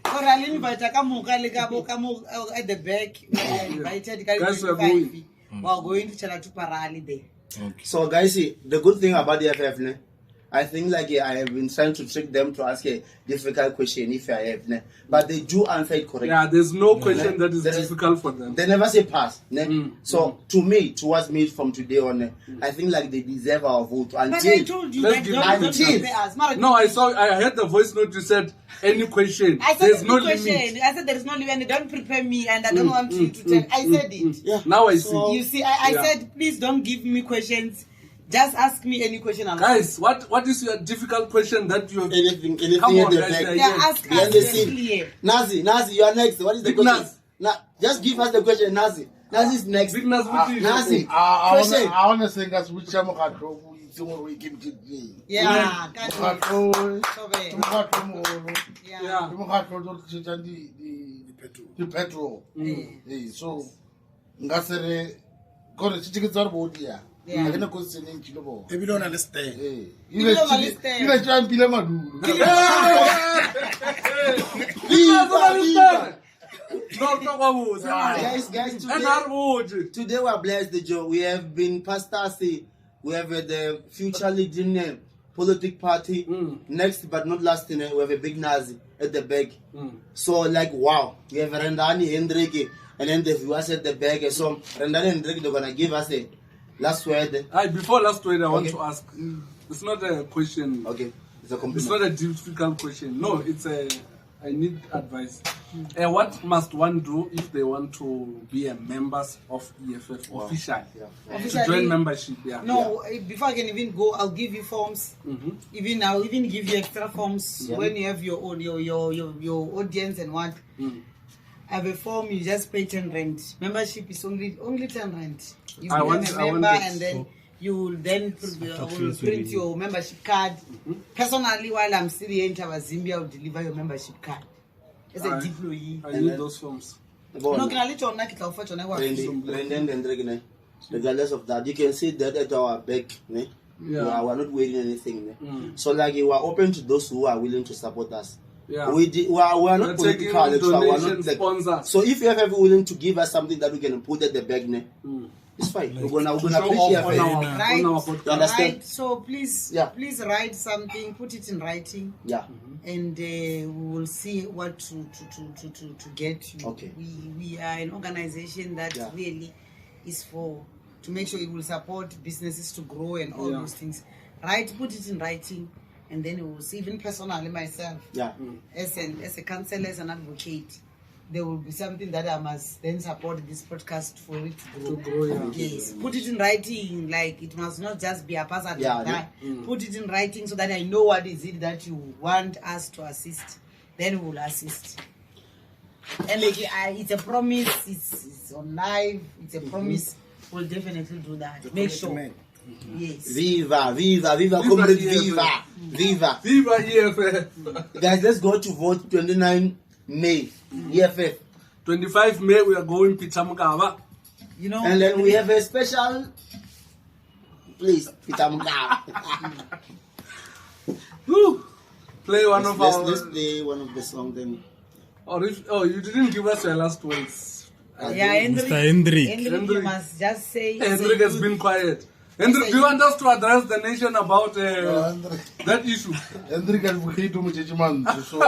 Or I'll invite but at the back, we are invited. Guys, we are going. We are going to Chalatuparali there. Okay. So guys, see, the good thing about the EFF, ne, I think like I have been trying to trick them to ask a difficult question if I have, ne, but they do answer it correctly. Yeah, there's no question that is difficult for them. They never say pass. Ne? So towards me from today on, ne, I think like they deserve our vote But until. I told you that don't prepare us. No, I heard the voice note. You said any question. I said There's no question. limit. I said there is no limit. And don't prepare me, and I don't want you to tell. I said it. Yeah. Now I see. You see, I said please don't give me questions. Just ask me any question. Guys, what is your difficult question that you have? Anything Come in on, the guys. back. Yeah, ask Behind us the scene. clear. Nazi, you are next. What is the Big question? Naz. Just give us the question, Nazi. Nazi is next. Big Naz, what is- Nazi, I question. want to say that which I'm going to Yeah, can't Yeah. the petrol. So, ngasere kore chichikitsa about here. Yeah. I cannot question in Chilobo. If you don't understand. You don't understand. You try and pile madu. Guys, today we are blessed, Joe. We have been pastors. We have the future leading politic party. Next but not last, we have a big Nazi at the back. So like wow, we have Rendani, Hendrik, and then the viewers at the back. So Rendani and Hendrik, they're gonna give us a last word. Before last word, I want Okay. to ask. It's not a question. Okay, it's a It's compliment. not a difficult question. No, it's a. I need advice. What must one do if they want to be a members of EFF officially? To Officially? join membership, yeah. No, before I can even go, I'll give you forms. I'll even give you extra forms when you have your own your audience and what. I have a form. You just pay 10 rand. Membership is only 10 rand. You I become want- a I want member, it. and then you will then will print your membership card. Personally, while I'm still here in Tavazimbi, I will deliver your membership card as a employee. I need those forms. No, can I let you on that? I'll fetch on that. Regardless of that, you can see that at our back. Ne? Yeah. We are not wearing anything. Ne? So like we are open to those who are willing to support us. Yeah. We are We're not taking political. We are donation not like, sponsors. so if you are ever willing to give us something that we can put at the back, ne? It's fine. We're gonna Show appreciate off on it. our Right. podcast. You understand? Right. So please, Yeah. please write something, put it in writing, Yeah. and we will see what to get you. Okay. We are an organization that Yeah. really is to make sure it will support businesses to grow and all Yeah. those things. Right. Put it in writing, and then we will see. Even personally, myself, Yeah. as a counselor, as an advocate, there will be something that I must then support this podcast for it to grow. Yes. Put it in writing, like it must not just be a person Yeah, like that. Put it in writing so that I know what is it that you want us to assist. Then we will assist. And like, it's a promise, it's on live, it's a promise. We'll definitely do that. Make sure. Yes. Viva, comrade, EFF. viva. Viva EFF. Guys, let's go to vote 29 May. EFF. 25 May, we are going Pitamukava. You know, And then we have a special. Please, Pitamuka. Woo! Play one of our. Let's play one of the songs then. You didn't give us your last words. yeah, Mr. Hendrik. Hendrik, you Hendrik. must just say. Hendrik has been quiet. Hendrik, do you want us to address the nation about that issue? Hendrik has been to Muchichiman. So,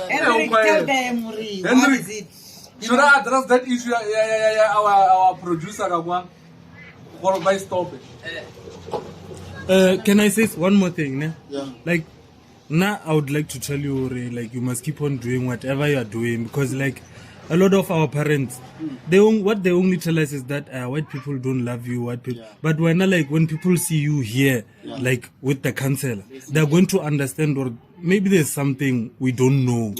Hendrik, tell them, Muri, what Hendrik. is it? Should I address that issue? Yeah. Our producer, Kagwa. Or by stop it. Can I say one more thing? Ne? Yeah. Like, now I would like to tell you, Ore, like, you must keep on doing whatever you are doing, because like a lot of our parents, what they only tell us is that white people don't love you, white people. But when when people see you here, like with the council, they're going to understand, or maybe there's something we don't know.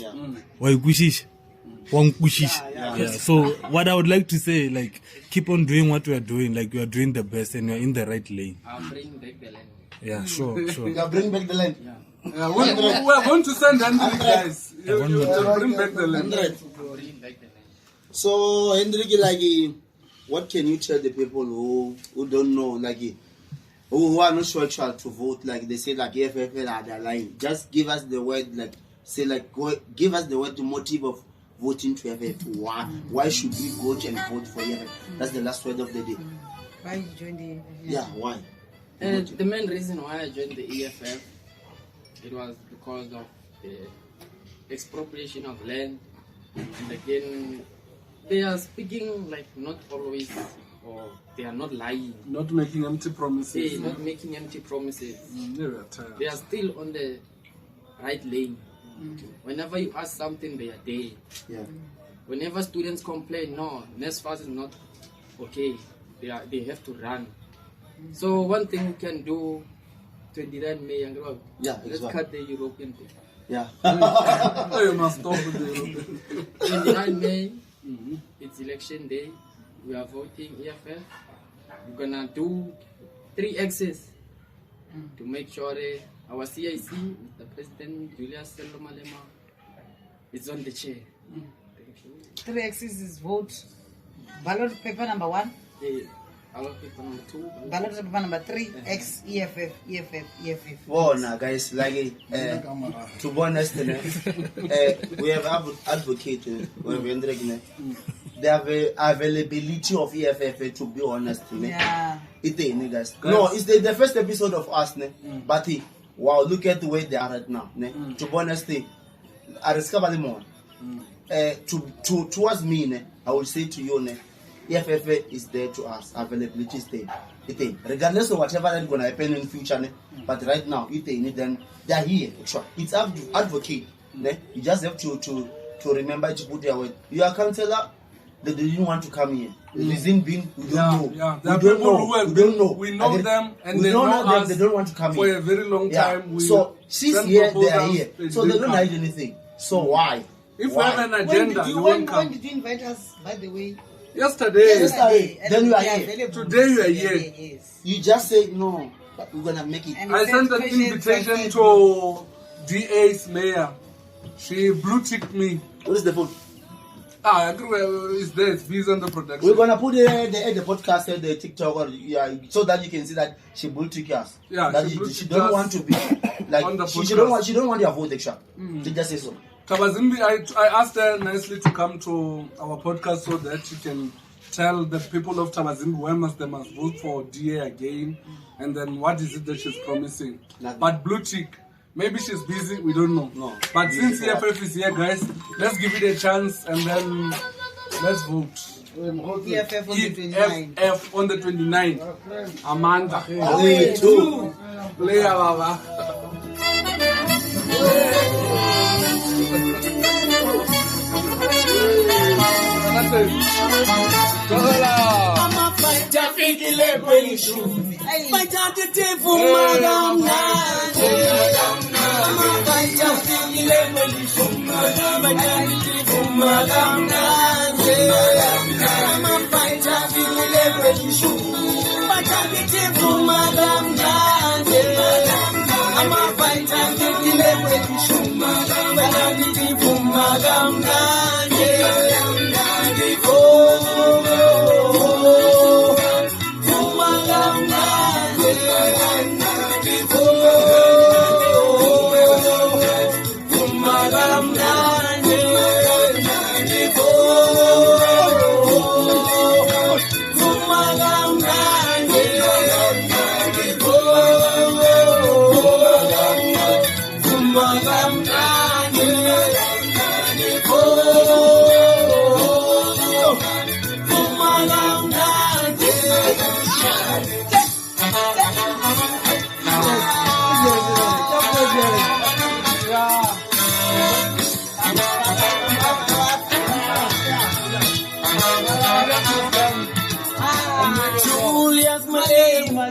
Yeah. So what I would like to say, like, keep on doing what we are doing, like you are doing the best and you're in the right lane. I'm bringing back the land. Yeah, sure. Yeah, bring back the land. We're going to send Hendrik, guys. You bring back the land. Bring back the land. So, Hendrik, like, what can you tell the people who don't know, like, who are not sure to vote, like they say, like, EFF are their line? Just give us the word, like, say like, give us the motive of voting to EFF. Why should we go and vote for EFF? That's the last word of the day. Why you join the EFF? Yeah, why? The main reason why I joined the EFF, it was because of the expropriation of land. And again, they are speaking like not always, or they are not lying. Not making empty promises. They not making empty promises. Never They are still on the right lane. Whenever you ask something, they are there. Yeah. Whenever students complain, no, NSFAS is not okay. They have to run. So one thing we can do, 29 May, let's cut the European thing. Yeah. You must stop with the European. 29 May, it's election day. We are voting EFF. We're gonna do 3 X's to make sure our CIC, Mr. President JuliusMalema, is on the chair. 3 X's is vote. Ballot paper number 1. Ballot paper number 2. Ballot paper number 3. X EFF. Oh, now guys, like to be honest, we have advocated, the availability of EFF, to be honest. Yeah. Guys. No, it's the first episode of us, but wow, look at the way they are right now. To be honest, I discovered more. Towards me, I will say to you, EFF is there to us. Availability is there. Regardless of whatever that's going to happen in the future, but right now, then they are here. It's advocate. You just have to remember to put your word. Your counselor, they didn't want to come here. The reason being, we don't know. We don't know. We know them, and they know us. They don't want to come for here a very long time. So she's here, they are here. So they don't hide anything. So why? If we have an agenda, you won't come. When did you invite us, by the way? Yesterday. Then you are here. Today you are here. Yes. You just say no, but we're gonna make it. And I sent an invitation to DA's mayor. She blue ticked me. What is the phone? It's there. It's busy on the production. We're gonna put the podcast, the TikTok, or so that you can see that she blue tick us. Yeah, that she don't want to be like she don't want your vote extra. She just say so. Thaba Zimbi, I asked her nicely to come to our podcast so that she can tell the people of Thaba Zimbi when they must vote for DA again, and then what is it that she's promising. Nothing. But blue tick, maybe she's busy, we don't know. No. But since EFF is here, guys, let's give it a chance and then let's vote. EFF on the 29. EFF on the 29. Amanda. 2. Player Baba. JuliusMalema